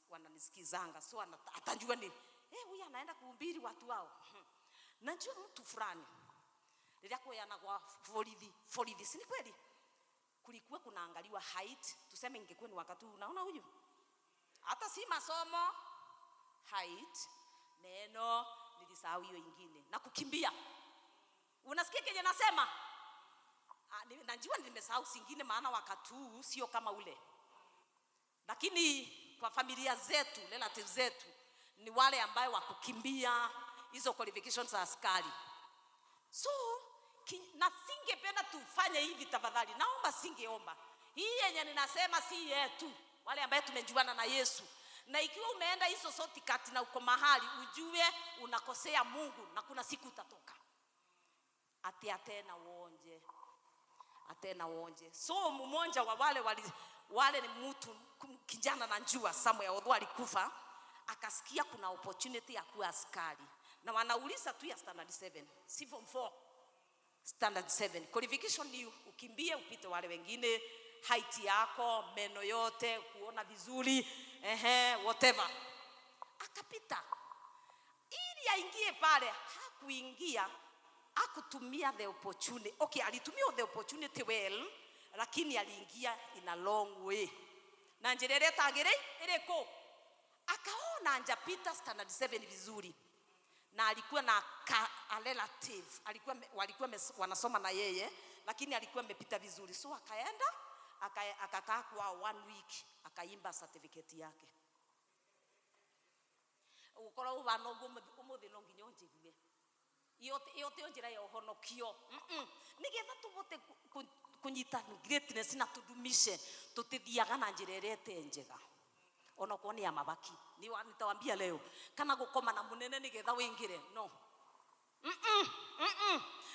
wananisikizanga, so atajua ni huyu anaenda kuhubiri watu wao. Najua mtu fulani nilikuwa kwa folidi, si kweli? Kulikuwa kunaangaliwa height, tuseme ingekuwa ni wakati unaona huyu. Hata si masomo, height, neno, nilisahau hiyo ingine. Na kukimbia. Unasikia kenye nasema? Najua nimesahau singine, maana wakati huu sio kama ule. Lakini kwa familia zetu, relatives zetu, ni wale ambao wakukimbia hizo qualifications za askari. So, na singependa tufanye hivi tafadhali. Naomba singeomba. Hii yenye ninasema si yetu. Wale ambao tumejuana na Yesu. Na ikiwa umeenda hizo shortcut na uko mahali, ujue unakosea Mungu na kuna siku utatoka. Atena uonje. So mmoja wa wale ni mtu kijana na njua somewhere, although alikufa, akasikia kuna opportunity ya kuwa askari. Na wanauliza tu ya standard 7, si form 4. Standard 7. Qualification ni ukimbie upite wale wengine, height yako, meno yote, kuona vizuri, whatever. Akapita. Ili aingie pale, hakuingia, hakutumia the opportunity. Okay, alitumia the opportunity well, lakini aliingia in a long way. Na njerere tagere ereko. Akaona anjapita standard 7 vizuri. Na alikuwa na a relative, walikuwa wanasoma na yeye, lakini alikuwa amepita vizuri. So akaenda, akakaa kwa 1 week, akaimba certificate yake. Ukora ubanogo umuthi no nginya onjigue. Yote onjira ya uhonokio. Nigetha tubote kunyita greatness na tudumishe tutithiaga na njira irete njega. ona kuoni ya mabaki nitawaambia leo kana gukoma na munene nigetha wingire no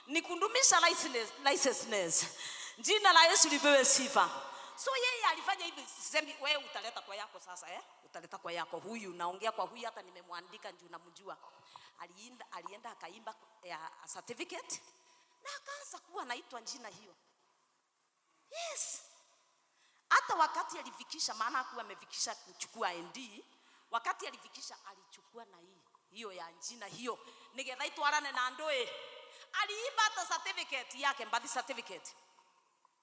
ni kundumisha license. Jina la Yesu lipewe sifa. So yeye alifanya hivi, sisemi wewe utaleta kwa yako sasa utaleta kwa yako. Huyu naongea kwa huyu, hata nimemwandika ndio namjua. Alienda akaimba a certificate na akaanza kuwa anaitwa jina hiyo. Yes. Hata wakati alifikisha, maana hakuwa amefikisha kuchukua ND, wakati alifikisha alichukua na hiyo ya jina hiyo nigetha itwarane na ndoe. Aliimba hata certificate yake, birth certificate.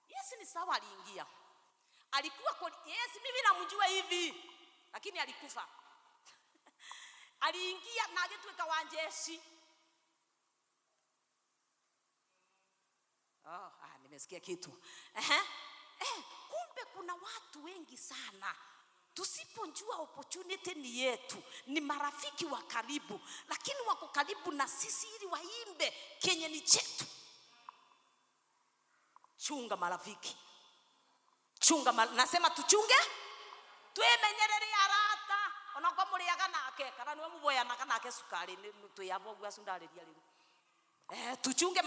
Yes, ni sawa, aliingia. Alikuwa yes, mimi namjua hivi, lakini alikufa. Aliingia na agetweka wanjeshi. Nimesikia kitu. Kumbe kuna watu wengi sana tusipojua opportunity ni yetu, ni marafiki wa karibu, lakini wako karibu na sisi ili waimbe kenye ni chetu. Chunga marafiki. Nasema tuchunge, twemenyerere arata. Ona kwa muliaga nake kana niwe muboya nake sukari ni tuyabo gwa sundari dia liru. Tuchunge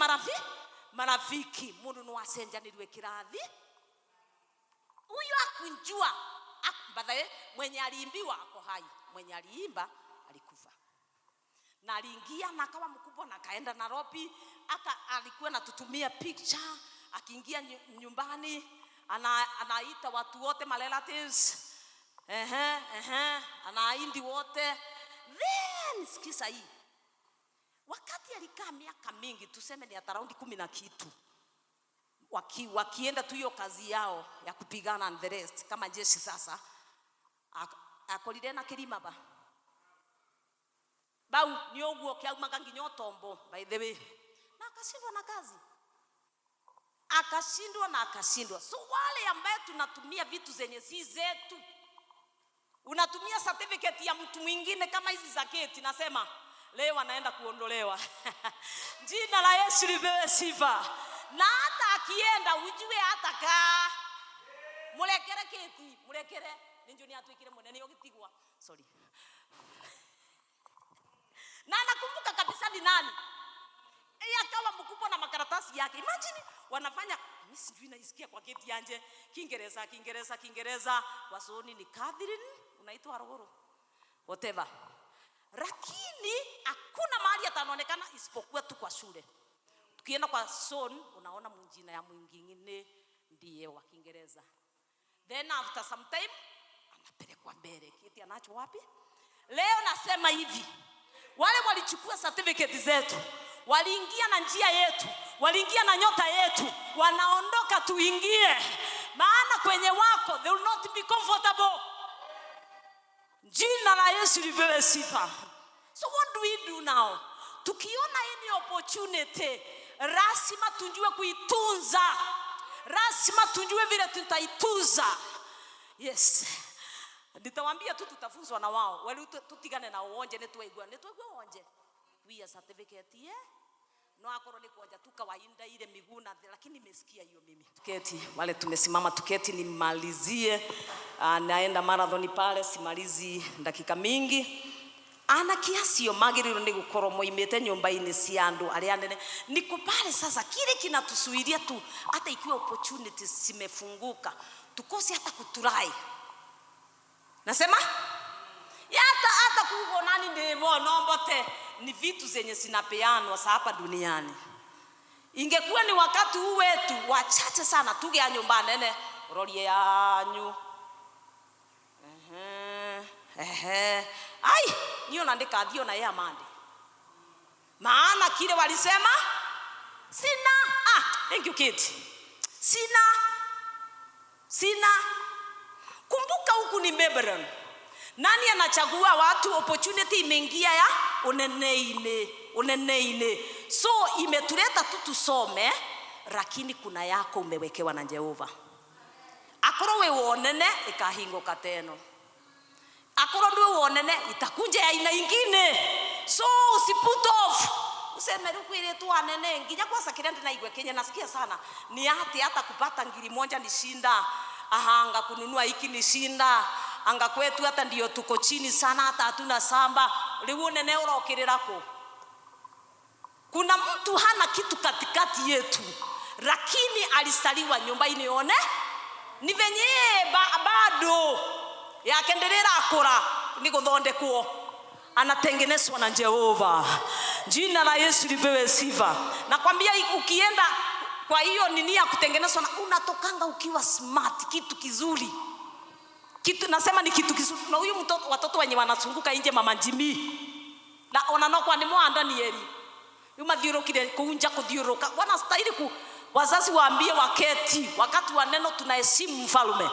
marafiki. Mundu no asenjanirwe kirathi. Huyo akunjua baadaye mwenye aliimbiwa ako hai, mwenye aliimba alikufa. Na aliingia na akawa mkubwa na kaenda Nairobi, alikuwa anatutumia picture, akiingia nyumbani anaita watu wote ma relatives. Anaindi wote. Then sikiza hii. Wakati alikaa miaka mingi, tuseme ni around 10 na kitu, wakienda tu hiyo kazi yao ya kupigana and the rest kama jeshi sasa, akolide na kirima bau ni oguo kiaumaga nginyo tombo by the way, na akashindwa na kazi, akashindwa. So wale ambaye tunatumia vitu zenye si zetu, unatumia certificate ya mtu mwingine kama hizi za keti, nasema leo anaenda kuondolewa. Jina la Yesu lipewe sifa. Na hata akienda ujue hata ka mulekere keti, mulekere ninjo ni atuikire munene yogitigwa. Sorry. Na nakumbuka kabisa ni nani. Akawa mkubwa na makaratasi yake. Imagine wanafanya, mimi sijui naisikia kwa keti yanje Kiingereza wasoni ni Catherine, unaitwa Arogoro. Whatever. Lakini hakuna mahali ataonekana isipokuwa tu kwa shule. Tukienda kwa son unaona mwingine ya mwingine ndiye wa Kiingereza. Then after some time anapelekwa mbele. Kiti anacho wapi? Leo nasema hivi, wale walichukua certificate zetu, waliingia na njia yetu, waliingia na nyota yetu, wanaondoka tuingie. Maana kwenye wako they will not be comfortable. Jina la Yesu lipewe sifa. So what do we do now? Tukiona any opportunity, lazima tujue kuitunza. Lazima tujue vile tutaitunza. Yes. Nitawaambia tu tutafunzwa na wao. Wale tutigane na uonje netweigwa uonje. We certificate no akoro ni kuonja tukawainda ile miguna, lakini nimesikia hiyo mimi. Tuketi wale tumesimama, tuketi nimalizie. Naenda marathon pale, simalizi dakika mingi. Ana kiasi yo magiriro ni gukoro moimete nyumba-ini cia andu aria nene. Niko pale sasa, kile kinatusuiria tu hata ikiwa opportunities zimefunguka tukose hata kuturai. Nasema hata kugo nani ndevo nombote ni vitu zenye zinapeanwa hapa duniani. Ingekuwa ni wakati huu wetu wachache sana tuge nyumba nene rorie yanyu. Ai, niyo naandika dio na ya mande. Maana kile walisema sina. Thank you kid. Sina. Kumbuka huku ni Babylon. Nani anachagua watu? Opportunity imeingia ya uneneine. So imetuleta tu tusome, lakini kuna yako umewekewa na Jehova. Akoro we uonene ikahingoka teno. Akoro ndio uonene itakunja aina ingine. So usiput off. Useme rukwire tu anene nginya kwa sakirende na igwe Kenya nasikia sana. Ni hata kupata ngiri moja ni shinda. Ahanga kununua hiki ni shinda. anga kwetu hata ndio tuko chini sana, hata hatuna samba. Leo nene urokiriraku. Kuna mtu hana kitu katikati yetu, lakini alisaliwa nyumba-ini one ni venye bado yakendelea akora ni kuthondekwo, anatengenezwa na Jehova. Jina la Yesu lipewe sifa. Nakwambia ukienda kwa hiyo nini ya kutengenezwa, unatokanga ukiwa smart, kitu kizuri. Kitu nasema ni kitu kizuri. Na huyu mtoto, watoto wenye wanazunguka nje mama Jimmy na onanokwa ni mwanda ni eri yuma thioro kile kuunja kuthioroka. Wanastahili wazazi waambie waketi wakati wa neno tunaheshimu mfalme.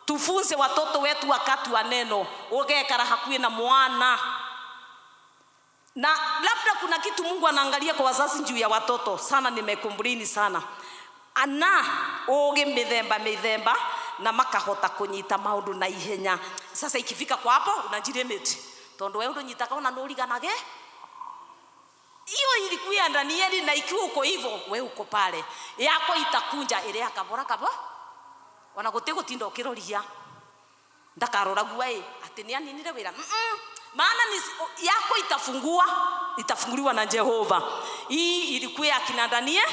Tufunze watoto wetu wakati wa neno, ugekara hakuye na mwana. Na labda kuna kitu Mungu anaangalia kwa wazazi juu ya watoto sana, nimekumburini sana. Ana oge mithemba na makahota kunyita maundu na ihenya. Sasa ikifika kwa hapo unajiremeti. Tondo wewe unyitaka ona nuriganage. Hiyo ilikuwa ndani yeli, na ikiwa uko hivyo wewe uko pale. Yako itakunja ile akabora kabo. Wanagotego tindo kiroria. Ndakarora guai atenia ninire wira. Maana ni yako itafunguliwa na Jehova. Hii ilikuwa ya kina Daniel.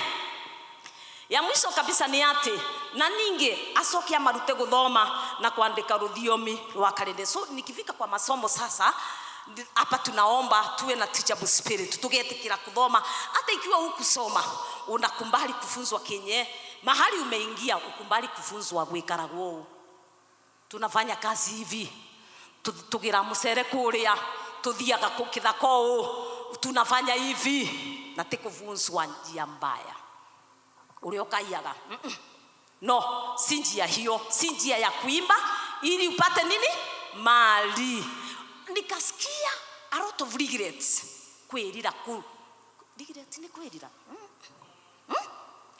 Ya mwisho kabisa ni ate na ninge asokia marute guthoma na kuandika rudhiomi rwa Kalende. So nikifika kwa masomo sasa, hapa tunaomba tuwe na teachable spirit, tugetikira kuthoma. Hata ikiwa hukusoma unakumbali kufunzwa kenye mahali umeingia, ukumbali kufunzwa gwikara guo. Tunafanya kazi hivi, tugira musere kuria, tuthiaga kukithako, tunafanya hivi na tikufunzwa njia mbaya uliokaiaga. No, si njia hiyo, si njia ya kuimba ili upate nini? Mali. Nikasikia a lot of regrets. Kwelira ku regrets ni kwelira.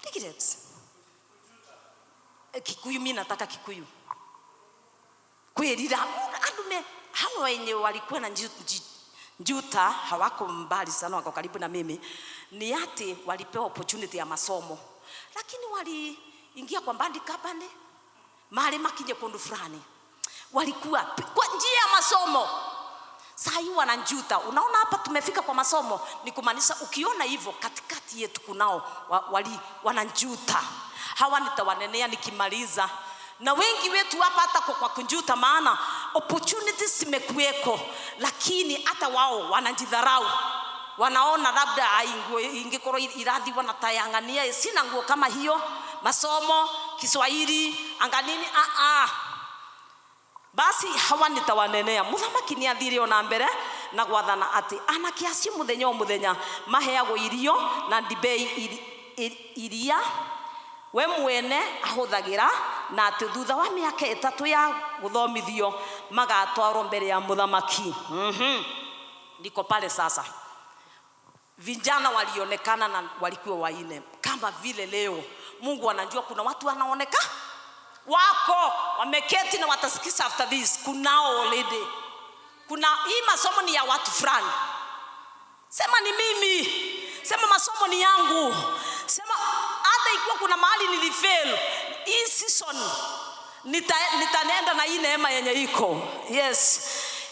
Regrets. Kikuyu, mimi nataka Kikuyu. Kwelira adume hao wenye walikuwa na njuta hawako mbali sana, wako karibu na mimi. Ni ati walipewa opportunity ya masomo, lakini waliingia kwa bandi kabane mahali makinje kundu fulani, walikuwa kwa njia ya masomo. Sasa hiyo wananjuta. Unaona hapa tumefika kwa masomo, ni kumaanisha ukiona hivyo katikati yetu kunao wananjuta. Hawa nitawanenea nikimaliza. Na wengi wetu hapa hata kwa kunjuta, maana opportunities zimekuweko, lakini hata wao wanajidharau. Wanaona labda ingekoro iradhi wanatayangania, sina nguo kama hiyo, masomo, Kiswahili, anganini basi hawa nitawanenea. Muthamaki ni athire ona mbere na gwathana ati anakiasi muthenya maheago irio na ndibei iria we mwene ahuthagira, na ati thutha wa miaka 3 ya guthomithio magatwarwo mbere ya muthamaki. Niko pale sasa. Vijana walionekana na walikuwa waine kama vile leo. Mungu anajua kuna watu wanaoneka wako wameketi na watasikisa after this. Kunao already. Kuna hii masomo ni ya watu fulani. Sema ni mimi. Sema masomo ni yangu. Sema hata ikiwa kuna mahali nilifail, hii season nitaenda na hii neema yenye iko. Yes.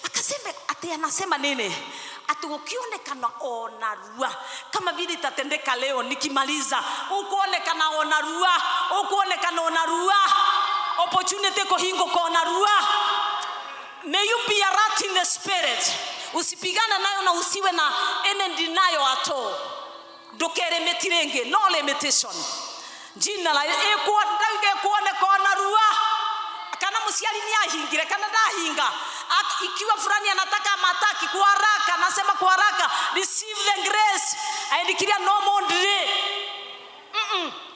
Akasema ati anasema nini? Ati ukionekana onarua kama vile itatendeka leo nikimaliza, ukoonekana onarua opportunity ko hingo ko onarua. May you be alert in the spirit. Usipigana nayo na usiwe na any denial at all. Dokere metirenge, no limitation. Jina la eko ndage kuone ko onarua. Kana musiali ni ahingire kana dahinga. Ikiwa fulani anataka mataki kwa haraka, nasema kwa haraka, receive the grace. Aindikiria no more delay.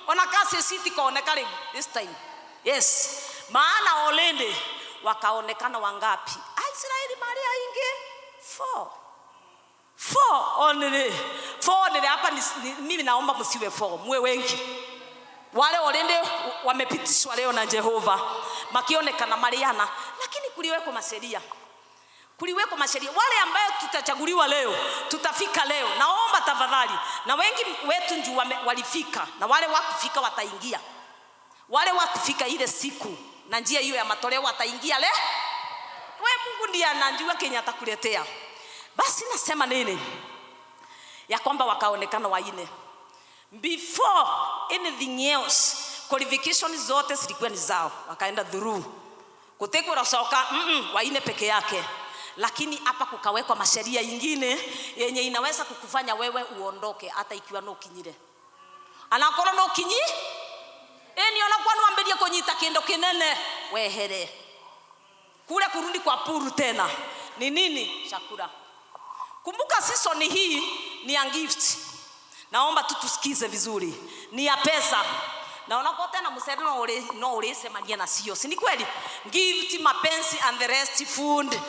Onakase siti kaonekana this time. Yes. Maana olende wakaonekana wangapi? Israeli Maria inge 4 only. 4 ni hapa mimi naomba msiwe 4, mwe wengi. Wale olende wamepitishwa leo na Jehova. Makionekana Mariana, lakini kuliweko maseria. Wale ambayo tutachaguliwa leo, tutafika leo. Naomba tafadhali. Na wengi wetu njoo walifika, na wale wakufika wataingia. Wale wakufika ile siku na njia hiyo ya matoleo wataingia Mungu ndiye anajua Kenya atakuletea. Basi nasema nini? Ya kwamba wakaonekana waine. Before anything else, qualifications zote zilikuwa ni zao. Wakaenda through. Kutekwa soka waine peke yake. Lakini hapa kukawekwa masheria nyingine yenye inaweza kukufanya wewe uondoke hata ikiwa no kinyire. Anakora no kinyi? Eni anakuwa nuambedia konyita kendo kinene wehere. Kule kurudi kwa puru tena. Ni nini? Chakula. Kumbuka season hii ni ya gift. Naomba tusikize vizuri. Ni ya pesa. Na unakote na msaidia no ule semania na sio. Si ni kweli? Gift, mapenzi and the rest, food,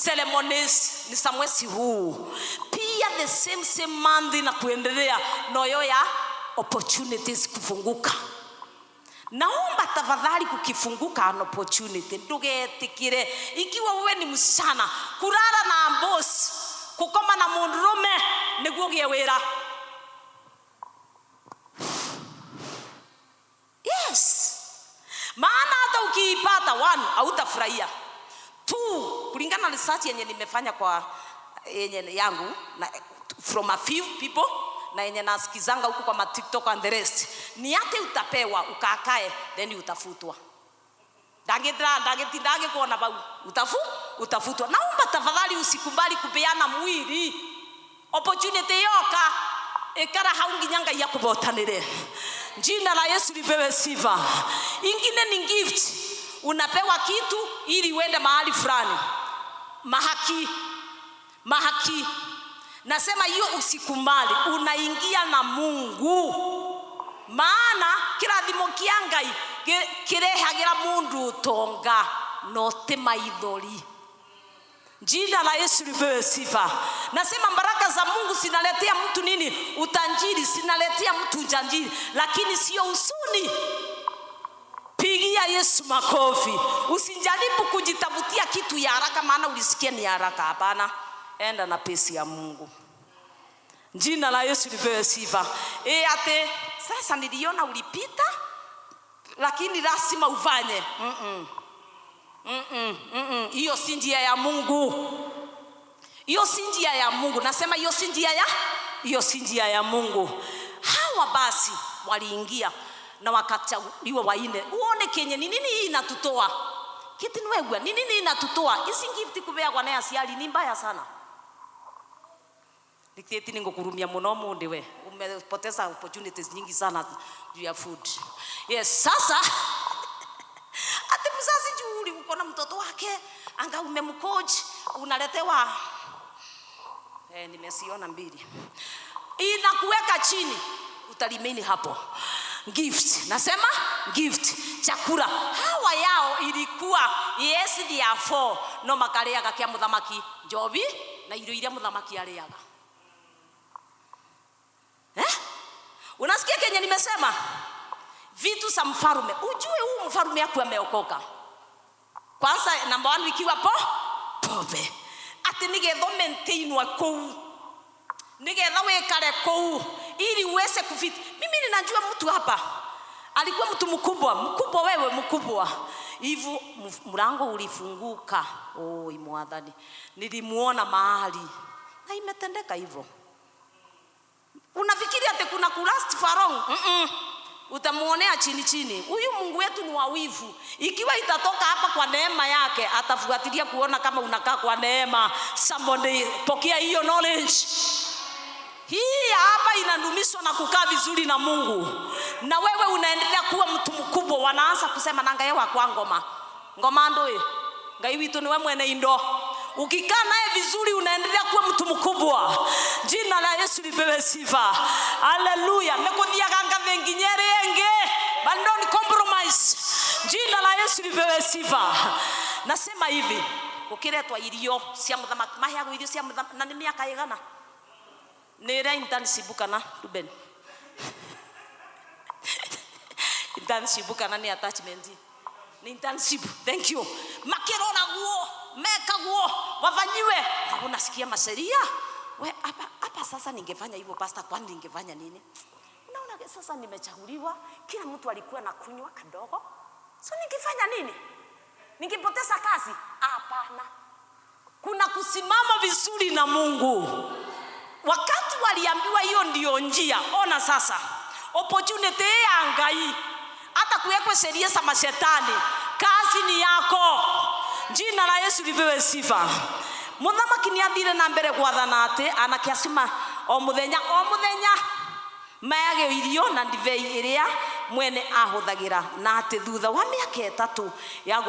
ceremonies ni samwezi huu. Pia the same month na kuendelea noyo ya opportunities kufunguka. Naomba tafadhali kukifunguka an opportunity. Ndugetikire ikiwa wewe ni msichana kurara na boss kukoma na mundurume niguo gie wira. Yes. Maana hata ukiipata 1 hautafurahia. 2 kulingana na research yenye nimefanya kwa yenye yangu na from a few people na yenye nasikizanga huko kwa TikTok and the rest, ni yate utapewa ukakae then utafutwa. Dage kuona bau utafutwa. Naomba tafadhali usikubali kupeana mwili. Opportunity yoka ekara haungi nyanga ya kubotanire. Jina la Yesu lipewe sifa. Ingine ni gift. Unapewa kitu ili uende mahali fulani. Mahaki. Nasema hiyo usikubali. Unaingia na Mungu. Maana kila thimo kiangai kirehagira mundu tonga note maithori. Jina la Yesu lipewe sifa. Nasema baraka za Mungu sinaletea mtu nini? Utanjiri, sinaletea mtu ujanjiri, lakini sio usuni. Pigia Yesu makofi. Usijaribu kujitafutia kitu ya haraka maana ulisikia ni haraka. Hapana. Enda na pesi ya Mungu. Jina la Yesu lipewe sifa. Ate sasa niliona ulipita lakini lazima ufanye. Hiyo si njia ya Mungu. Hiyo si njia ya Mungu. Nasema hiyo si njia ya Mungu. Hawa basi waliingia na wakachaguliwa waine. Uone kenye ni nini hii inatutoa? Kiti niwegwa ni nini inatutoa? Isi gift kubea kwa naye asiali ni mbaya sana. Niketi ningokurumia muno munde we. Umepoteza opportunities nyingi sana juu ya food. Yes, sasa ati mzazi juli uko na mtoto wake anga umemcoach unaletewa nimesiona 2. Inakuweka chini utalimeni hapo. Gift. Nasema gift. Chakula. Hawa yao ilikuwa yes they are 4 no makaleaga kia muthamaki Jobi na irio iria muthamaki aliaga. Unasikia kenye nimesema? Vitu za mfarume. Ujue huu mfarume yako ameokoka. Kwanza number 1 ikiwa pombe. Ati nigetho maintainwa kou. Nigetho wekare kou ili uweze kufiti. Mimi ninajua mtu hapa alikuwa mtu mkubwa wewe mkubwa. Hivyo mlango ulifunguka. Imwadhani. Nilimuona mahali. Na imetendeka hivyo. Unafikiri ate kuna kulast for long? Utamuonea chini. Huyu Mungu wetu ni wawivu. Ikiwa itatoka hapa kwa neema yake, atafuatilia kuona kama unakaa kwa neema. Somebody pokea hiyo knowledge. Hii hapa inadumishwa na kukaa vizuri na Mungu. Na wewe unaendelea kuwa mtu mkubwa, wanaanza kusema nanga yewa kwa ngoma ndoe. Ngai witu ni wewe mwene indo. Ukikaa naye vizuri unaendelea kuwa mtu mkubwa. Jina la Yesu lipewe sifa. Haleluya. Mekudia ganga vengi nyerenge. Bandoni compromise. Jina la Yesu lipewe sifa. Nasema hivi, ukiletwa irio cia muthamaki mahiago irio cia muthamaki na ni miaka igana. Nira internship kana Ruben. Internship kana ni attachment. Ni internship. Thank you. Makirona guo, meka guo, wafanyiwe. Unasikia maseria? We hapa sasa ningefanya hivyo pastor, kwani ningefanya nini? Unaona sasa nimechaguliwa, kila mtu alikuwa na kunywa kadogo. So ningefanya nini? Ningepoteza kazi? Hapana. kuna kusimama vizuri na Mungu. Wakati waliambiwa hiyo ndio njia, ona sasa opportunity ya Ngai, hata kuwekwa sheria za mashetani, kazi ni yako. Jina la Yesu lipewe sifa. Muthamaki ni athire na mbere gwathana ati anakiasuma o muthenya mayage irio na ndivei iria mwene ahuthagira, na ati thutha wa miaka 3 ya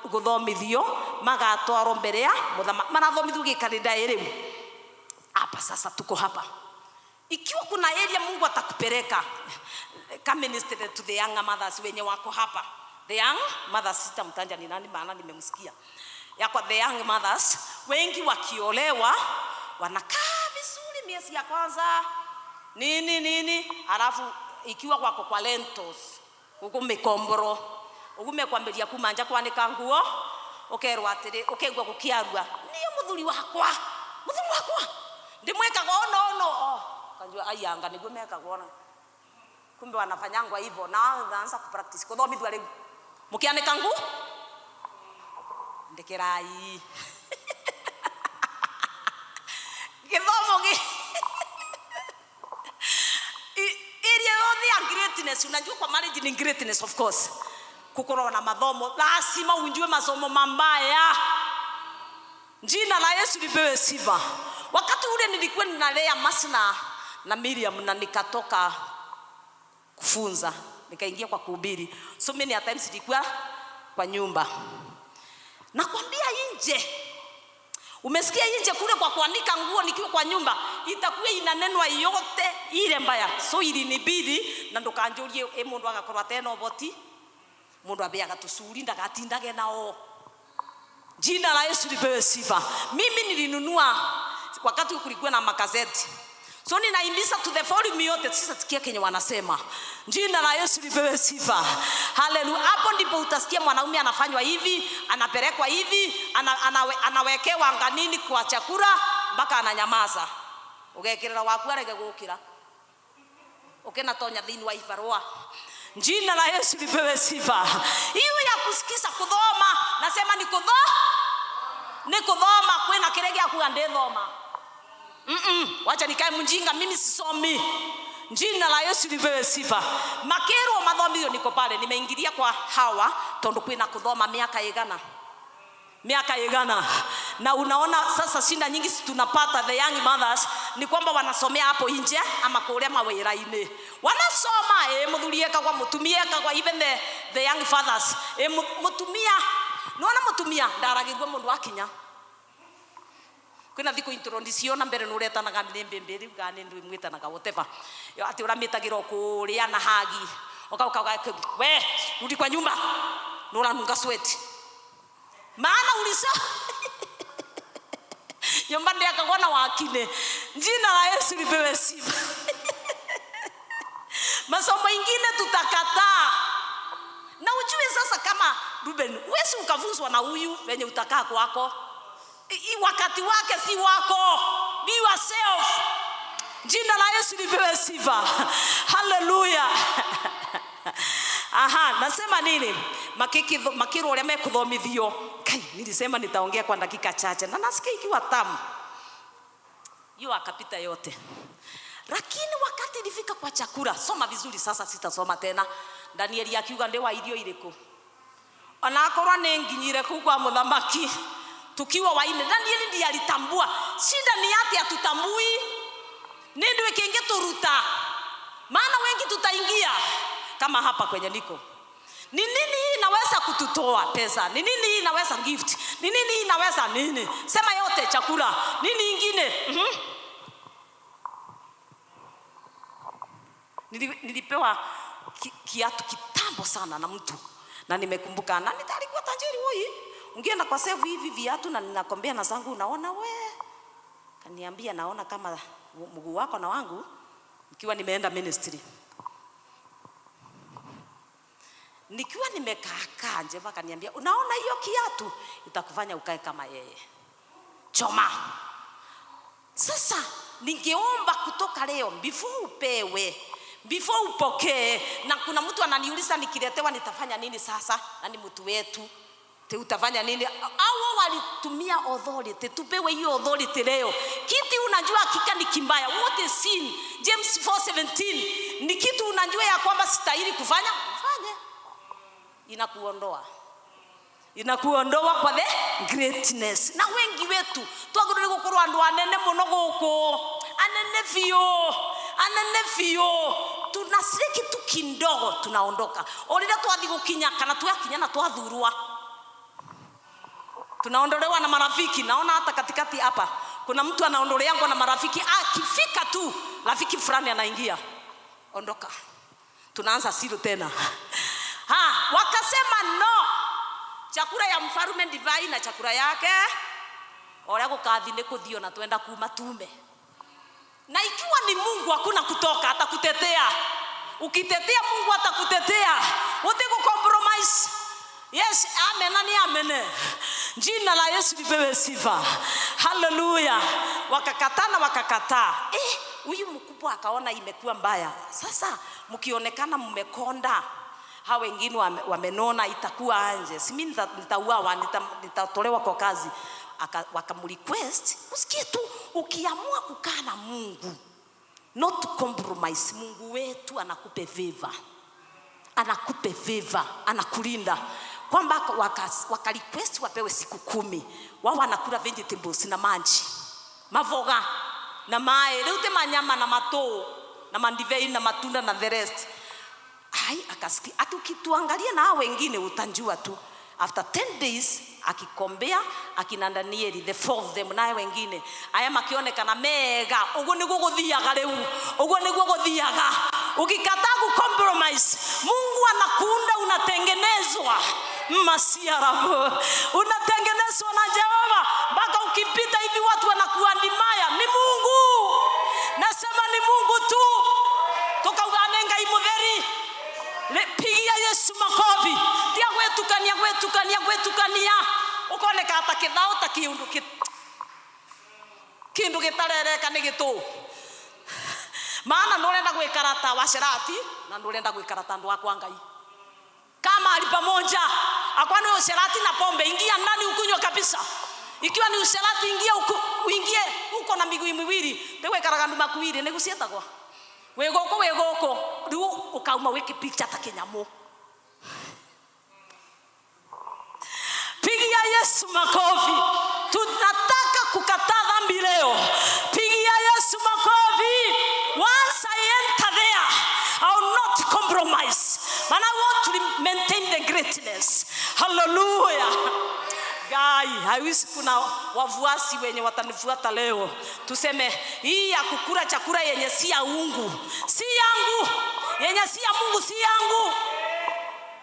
guthomithio magatwaro mbere ya muthamaki, marathomithio gikanida iriu. Hapa sasa tuko hapa, ikiwa kuna area Mungu atakupeleka kama ministry to the young mothers wenye wako hapa, the young mothers, sitamtaja ni nani maana nimemsikia yako. The young mothers wengi wakiolewa wanakaa vizuri miezi ya kwanza nini, alafu ikiwa wako kwa lentos huko mikomboro ugume kwamberia kumanja kwanika nguo ukerwa atiri ukegwa kukiarua niyo muthuri wakwa ndimweka no kanjua ayanga niguo meka kuona, kumbe wanafanyangwa hivyo na anaanza kupractice kuthomithwa leo mukianika nguo ndekerai githomo area yothe ya greatness. Unajua kwa marriage ni greatness, of course kukorwa na mathomo, lazima unjue masomo mambaya. Jina la Yesu lipewe sifa. Wakati ule nilikuwa ninalea Masna na Miriam na nikatoka kufunza nikaingia kwa kuhubiri, so many times nilikuwa kwa nyumba. Nakwambia nje, umesikia nje kule kwa kuanika nguo nikiwa kwa nyumba itakuwa inanenwa yote ile mbaya, so ilinibidi na ndokanjurie mundu agakorwa tena oboti mundu abeaga tusuri ndagatindage nao. Jina la Yesu lipewe sifa. Mimi nilinunua wakati kulikuwa na makazeti, so ninaimbisa to the volume yote, sasa sikia kenye wanasema. Jina la Yesu lipewe sifa. Haleluya. Hapo ndipo utasikia mwanaume anafanywa hivi, anapelekwa hivi, anawekewa nganini kwa chakula mpaka ananyamaza. Ugekerera waku arege gukira ukena tonya thini wa ibarua. Jina la Yesu lipewe sifa. Hiyo ya kusikiza kuthoma, nasema ni kuthoma kwena kirege akuga ndethoma. Wacha nikae mjinga mimi sisomi. Jina la Yesu lipewe sifa. Makero mathomithio niko pale, nimeingilia kwa hawa tondu kwina kuthoma miaka igana. Na unaona sasa shinda nyingi tunapata the young mothers ni kwamba wanasomea hapo nje ama kule mawira-ini. Wanasoma muthurieka kwa mutumieka kwa even the young fathers mutumia nona mutumia ndaragirwe mundu akinya kwina thiko introduction na mbere nureta na gambe mbere gane ndu mwita na whatever yo ati uramitagira kuria na hagi ukauka we rudi kwa nyumba nura nunga sweat maana ulisa nyumba ndio akagona wakine. Jina la Yesu lipewe sifa. Masomo ingine tutakataa. Na ujue sasa kama Ruben wewe ukavunzwa na huyu wenye utakaa kwako, wakati wake si wako. Be yourself. Jina la Yesu lipewe sifa. Haleluya. Aha, nasema nini? Makiro wale mekuthomithio. Kai, nilisema nitaongea kwa dakika chache na nasikia ikiwa tamu. Hiyo akapita yote. Lakini wakati nilifika kwa chakula, soma vizuri sasa sitasoma tena. Danieli akiuga ndewa irio iriko. Anakorwa nenginyire kwa muthamaki. Tukiwa waine, Danieli ndiye alitambua. Shida ni yake atutambui. Ndio ikiingia turuta. Maana wengi tutaingia kama hapa kwenye niko. Ni nini hii inaweza kututoa pesa? Ni nini hii inaweza gift? Ni nini hii inaweza nini? Sema yote chakula. Nini ingine? Nilipewa kiatu kitambo sana na mtu. Na nimekumbuka na nitalikuwa tajiri huyu. Ungeenda kwa save hivi viatu na ninakwambia na zangu unaona we. Kaniambia naona kama mguu wako na wangu nikiwa nimeenda ministry. Nikiwa nimekaa nje mpaka niambia unaona hiyo kiatu itakufanya ukae kama yeye. Choma. Sasa ningeomba kutoka leo before upewe, before upokee, na kuna mtu ananiuliza nikiletewa nitafanya nini sasa na ni mtu wetu. ati utafanya nini? Hao walitumia authority. Tupewe hiyo authority leo. Kitu unajua hakika ni kimbaya. What is sin? James 4:17 ni kitu unajua ya kwamba sitahili kufanya, fanye. Inakuondoa kwa the greatness. Na wengi wetu twagirire gukorwa andu anene muno guku, anene fio tunasiriki tu kindogo tunaondoka. Orida twathi gukinya kana twakinya na twathurwa, tunaondolewa na marafiki. Naona hata katikati hapa kuna mtu anaondolewa na marafiki, akifika tu rafiki fulani anaingia, ondoka, tunaanza siri tena. Wakasema no, chakula ya mfarume divai na chakula yake oria gukathi ni kuthio na twenda kuma tume. Na ikiwa ni Mungu hakuna kutoka, atakutetea. Ukitetea Mungu atakutetea. Utiko compromise. Yes, amen, nani amen. Jina la Yesu lipewe sifa. Hallelujah. Wakakataa. Huyu mkubwa akaona imekuwa mbaya. Sasa mkionekana mmekonda, hao wengine wamenona, itakuwa anje. Si mimi nitauawa, nitatolewa kwa kazi. Wakamrequest, usikie tu, ukiamua kukaa na Mungu, not to compromise, Mungu wetu anakupe favor, anakulinda. Kwamba wakarequest wapewe siku 10. Wao wanakula vegetables na maji, mavoga na mae, leo tema nyama na mato na mandivei na matunda na the rest. Akasikia atukituangalia na hao wengine utanjua tu. After 10 days akikombea akina Danieli, the 4 of them, naye wengine aya makionekana mega. Ugo niguo guthiaga riu, ugo niguo guthiaga. Ukikataa ku compromise, Mungu anakuunda, unatengenezwa masiarabu, unatengenezwa na Jehova. Mpaka ukipita hivi watu wanakuandimaya, ni Mungu. Nasema ni Mungu tu. Toka uganenga imutheri, pigia Yesu makofi. Tia gwetukania ukoneka hata kithao ta kindu gitarereka ni gitu. Maana nurenda gwikarata washerati na nurenda gwikarata ndu wakwa Ngai. Kama ali pamoja, akwani usherati na pombe, ingia ndani ukunywa kabisa. Ikiwa ni usherati, uingie uko na miguu miwili, ndewe karagandu makuiri negusieta kwa wegoko riu ukauma wiki picture ta kinyamu. Pigia Yesu makofi. Tunataka kukataa dhambi leo. Pigia Yesu makofi. Once I enter there, I will not compromise, but I want to maintain the greatness. Hallelujah. I wish kuna wafuasi wenye watanifuata leo tuseme hii ya kukula chakula yenye si ya Mungu, si yangu, yenye si ya Mungu, si yangu.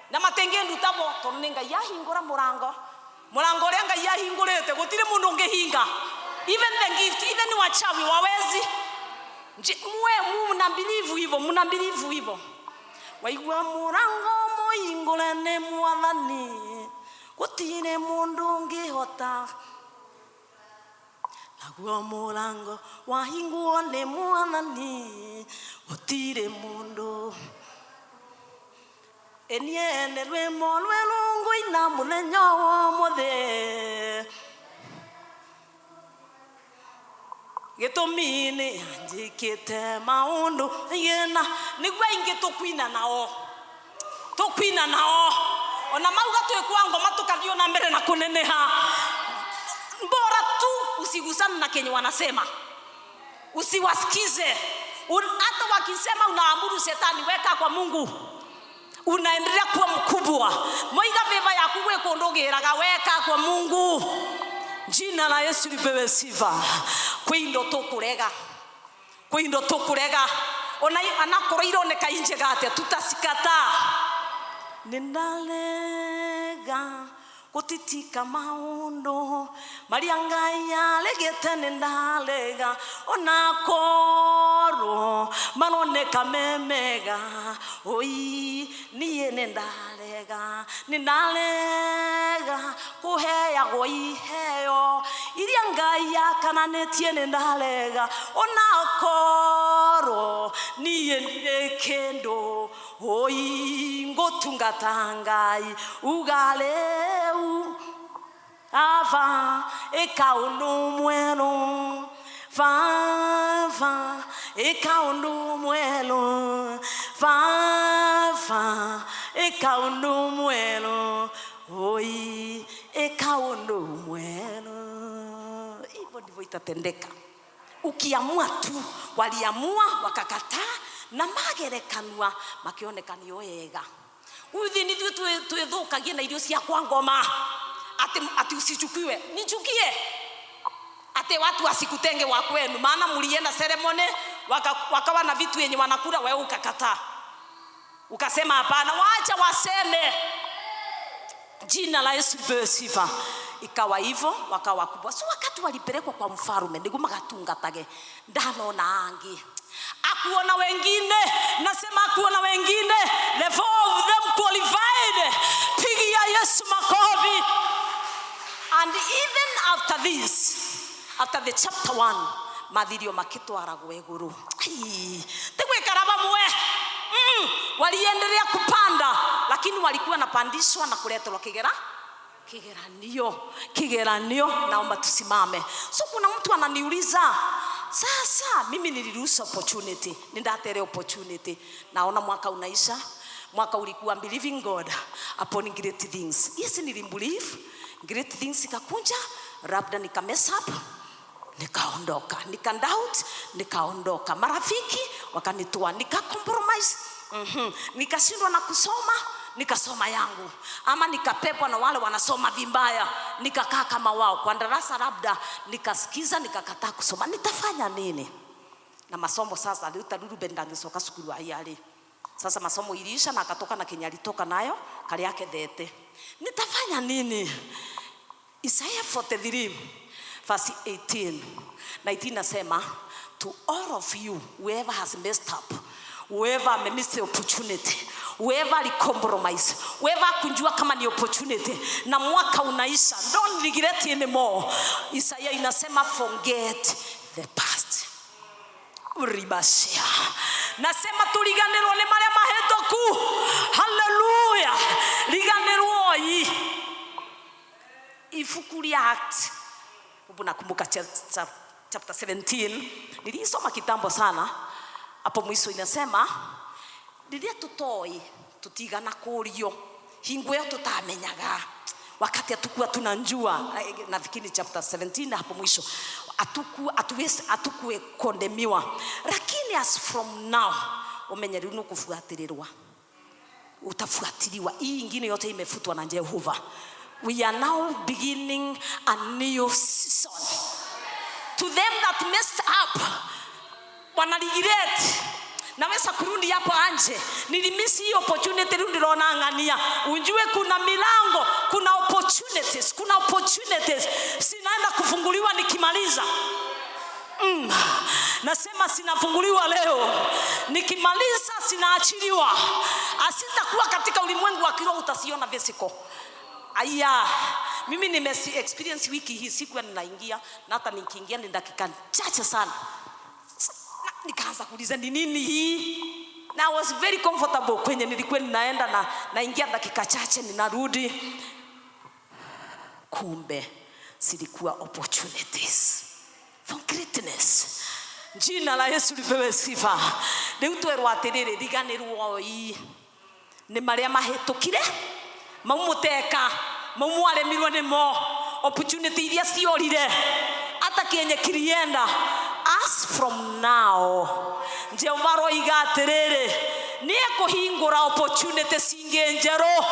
Na matengendu tabo toninga yahingura murango renga yahingurete gutire mundu ngehinga. Even the gift, even wachawi wawezi. Muna believe hivyo. Waigwa murango muhingurane mwathani, gutire mundu ngihota. Naguo murango wahingwo ni mwathani, gutire mundu. Eniene rwemo rwerungu ina muthenya wa muthe, gitumini njikite maundu yena nigwa ingi tukwina nao ona mauga twekwa ngoma tukathio na mbere na kuneneha. Bora tu usigusane na kenye wanasema, usiwasikize. Hata wakisema unaamuru shetani, weka kwa Mungu, unaendelea kuwa mkubwa. Moiga beba ya kuwe kondogeraga, weka kwa Mungu. Jina la Yesu lipewe sifa. Kwindo tukurega ona anakoro ironeka injega ate tutasikata. Nindalega gutitika maundu maria Ngai alegete, nindalega ona koro maroneka memega. Oi niye nindalega kuheagwo iheo iria Ngai akananetie nĩ ndarega ona korwo niĩ ndirĩ kĩndũ ngũtungata Ngai uga rĩu ava ekaundu mwenu vava ekaundu mwenu vava ekaundu mwenu oi ekaundu mwenu. Hivyo ndivyo itatendeka. Ukiamua tu, waliamua wakakataa na magerekanwa makionekana wega. Uthi ni twethukagie na irio cia kwa ngoma ati usichukiwe. Nichukie. Ate watu wasikutenge wa kwenu maana mlienda ceremony wakawa na vitu yenye wanakula wewe ukakataa. Ukasema hapana, waacha waseme. Jina la Yesu sifa. Ikawa hivyo wakawa kubwa. So wakati walipelekwa kwa mfalme ndio magatungatage ndanona angi akuona wengine, nasema akuona wengine, the four of them qualified. Pigia Yesu makofi. And even after this, after the chapter 1, mathirio makitwaragwo iguru. Tegwekara bamwe waliendelea kupanda, lakini walikuwa napandishwa na kuletwa kigeranio. Naomba tusimame. So kuna mtu ananiuliza, sasa mimi niliruhusu opportunity, nindatere opportunity, naona mwaka unaisha, mwaka ulikuwa believing God upon great things. Yes, nilimbelieve great things, ikakunja, labda nika mess up, nikaondoka, nika doubt, nikaondoka, marafiki wakanitoa, nika compromise, nikashindwa na kusoma, nikasoma yangu, ama nikapepwa na wale wanasoma vibaya, nikakaa kama wao kwa darasa, labda nikasikiza, nikakataa kusoma. Nitafanya nini? Na masomo sasa aliutaruru bendangisoka sukuru ayali. Sasa masomo iliisha na akatoka na Kenya alitoka nayo kali yake dhete. Nitafanya nini? Isaiah 43 verse 18 nasema, to all of you whoever has messed up, whoever missed the opportunity, whoever compromise, whoever kunjua kama ni opportunity na mwaka unaisha, don't regret anymore. Isaiah inasema forget the past. Uribashia. Nasema tuliganirwo ni maria mahetoku. Hallelujah. Liganirwo hii. Ifukuri Act. Unakumbuka chapter 17. Nilisoma kitambo sana. Hapo mwisho inasema ndiye tutoi tutigana kurio hingo yetu tutamenyaga wakati atukua tunanjua. Nafikiri chapter 17 hapo mwisho atukue kondemiwa, lakini as from now umenye rino kufuatirirwa, utafuatiliwa. Hii ingine yote imefutwa na Jehova. We are now beginning a new season. To them that messed up, wanaligret naweza kurudi hapo anje, nilimisi hii opportunity, rudi rona ngania, unjue kuna milango, kuna opportunities, sinaenda kufunguliwa nikimaliza. Nasema sinafunguliwa leo, nikimaliza sinaachiliwa. Asitakuwa katika ulimwengu wa kiroho, utasiona vesiko. Aya, mimi experience wiki hii, siku ninaingia na hata nikiingia ni dakika chache sana, nikaanza kuuliza ni nini hii, na I was very comfortable kwenye nilikuwa ninaenda naingia dakika chache ninarudi, kumbe zilikuwa opportunities for greatness. Jina la Yesu lipewe sifa. Leo twerwa atiriri riganirwo hii ni maria mahetukire maumuteka maumwaremirwo nimo opportunity iria ciorire hata kienye kirienda. As from now, Jehova roiga atiriri ni kuhingura opportunity singe njero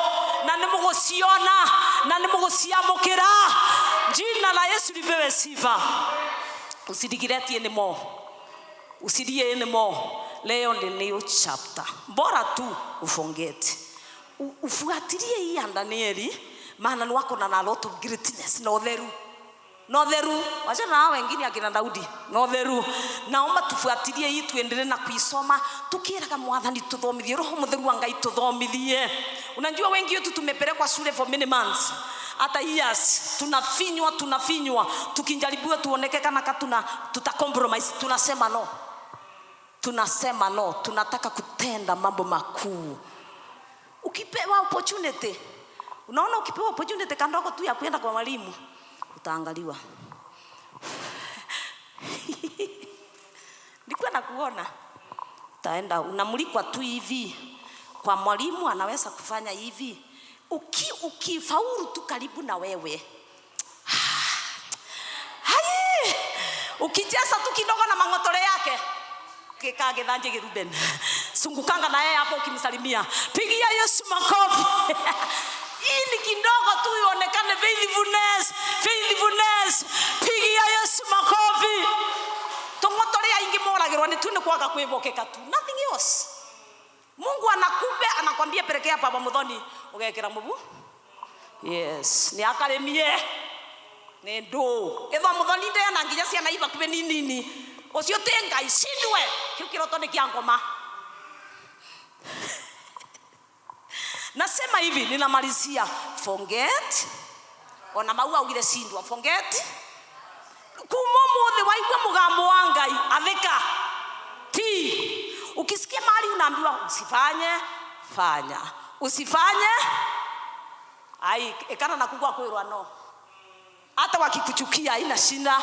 na nimuguciona na nimuguciamukira. Jina la Yesu lipewe sifa. Usidigiretie anymore. Leo ni new chapter. Bora tu uforget. Ufuatilie hii Danieli, maana wako na lot of greatness na utheru. no theru. Wacha na wengine akina Daudi no theru. Naomba tufuatilie hii, tuendelee na kuisoma tukiraga Mwathani tuthomithie, Roho Mutheru wa Ngai tuthomithie. Unajua wengi wetu tumepelekwa shule for many months, hata years, tunafinywa tukijaribiwa tuoneke kama tuta compromise, tunasema no, tunataka kutenda mambo makuu. Ukipewa opportunity, unaona ukipewa opportunity kandogo tu ya kwenda kwa mwalimu, utaangaliwa. Nilikuwa nakuona utaenda unamulikwa tu hivi kwa mwalimu, anaweza kufanya hivi. Ukifaulu tu karibu na wewe, hai ukijaza tu kidogo na mangotole yake kikage dhanje Giruben, sungukanga na yeye hapo ukimsalimia, pigia Yesu makofi. Ili kidogo tu ionekane faithfulness. Pigia Yesu makofi. Tongotole ya ingi moragirwa ni tune kwaga kwibokeka tu, nothing else. Mungu anakwambia pelekea Baba Muthoni ugekera mubu. Yes, ni akaremie nendo etho Muthoni nde na nginya cia naiba kube nini ucio tenga ishindwe kikiroto ni kia ngoma. Nasema hivi, ninamalizia, forget ona maua ugire sindwa, forget kumomothe waigwa mugambo wa Ngai athika ti. Ukisikia mahali unaambiwa usifanye, fanya. Usifanye, ai ekana na kugwa kwirwa no. Hata wakikuchukia haina shida.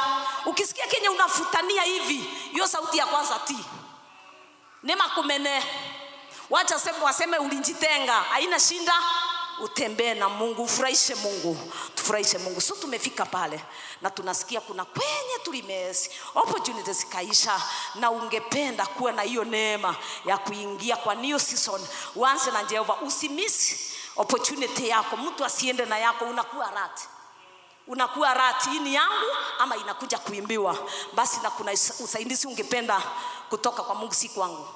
Ukisikia kenye unafutania hivi, hiyo sauti ya kwanza ti. Nema kumene. Wacha waseme ulinjitenga, haina shida. Utembee na Mungu, ufurahishe Mungu, tufurahishe Mungu. So tumefika pale na tunasikia kuna kwenye tulimesi opportunities kaisha, na ungependa kuwa na hiyo neema ya kuingia kwa new season. Once na Jehova, usimiss opportunity yako. Mtu asiende na yako, unakuwa rati hii ni yangu ama inakuja kuimbiwa. Basi na kuna usaidizi ungependa kutoka kwa Mungu, si kwangu.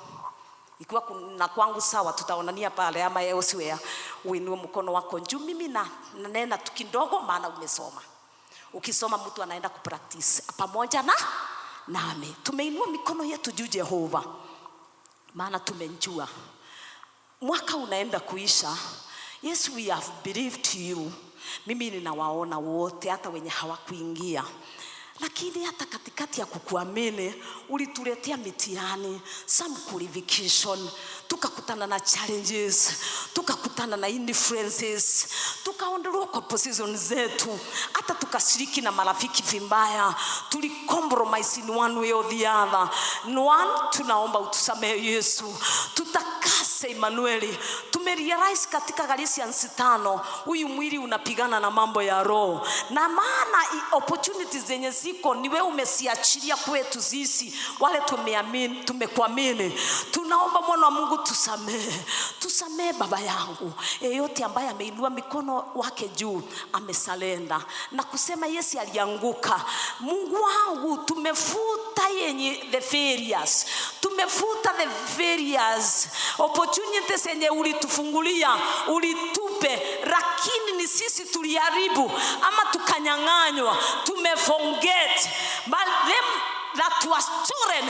Ikiwa kuna kwangu sawa, tutaonania pale, ama yeye usiwea uinue mkono wako juu. Mimi na nena tu kidogo, maana umesoma. Ukisoma mtu anaenda kupractice pamoja nami. Tumeinua mikono yetu juu Jehova, maana tumenjua mwaka unaenda kuisha. Yes, we have believed you. Mimi ninawaona wote, hata wenye hawakuingia. Lakini hata katikati ya kukuamini ulituletea mitihani, some qualification, tukakutana na challenges, tukakutana na indifferences, tukaondolewa kwa position zetu, hata tukashiriki na marafiki vibaya, tulicompromise in one way or the other. Tunaomba utusamehe Yesu, tutakase Emmanuel. Tumerealize katika Galatians 5 huyu mwili unapigana na mambo ya roho, na maana opportunities zenye ziko ni wewe umesiachilia kwetu sisi wale tumeamini, tumekuamini. Tunaomba mwana wa Mungu tusamehe baba yangu yeyote ambaye ameinua mikono wake juu, amesalenda na kusema Yesu alianguka. Mungu wangu, tumefuta the failures, tumefuta the various opportunities yenye ulitufungulia, ulitupe, lakini ni sisi tuliharibu ama tukanyang'anywa. Tumeforget, but them that was stolen,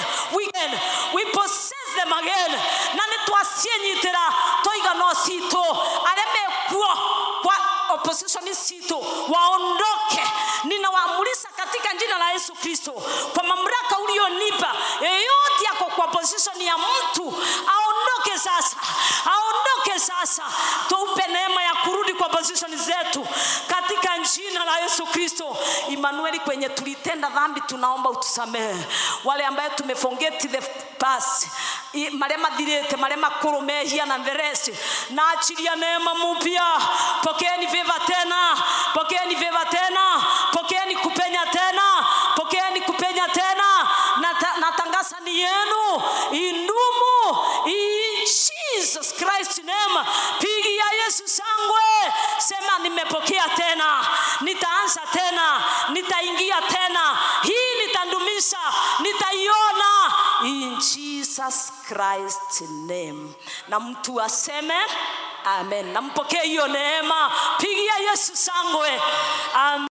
we possess them again. Na nitwasienyitira toiga no sito alemekuwa kwa opposition sito waondoke. Ninawaamrisha katika jina la Yesu Kristo, kwa mamlaka ulionipa, yeyote yako kwa position ya mtu aondoke sasa. Tupe neema ya kurudi kwa position zetu katika jina la Yesu Kristo. Emmanuel, kwenye tulitenda dhambi tunaomba utusamehe. Wale ambaye tumeforget the past, marema direte, marema kurumehia na the rest, na achilia neema mpya. Pokeeni favor tena, pokeeni kupenya tena, pokeeni kupenya tena. Natangaza ni yenu indumu in Jesus Christ name. Pigia Yesu sangwe, sema nimepokea tena, nitaanza tena, nitaingia tena, hii nitandumisha, nitaiona in Jesus Christ name. Na mtu aseme amen. Nampokea hiyo neema. Pigia Yesu sangwe. Amen.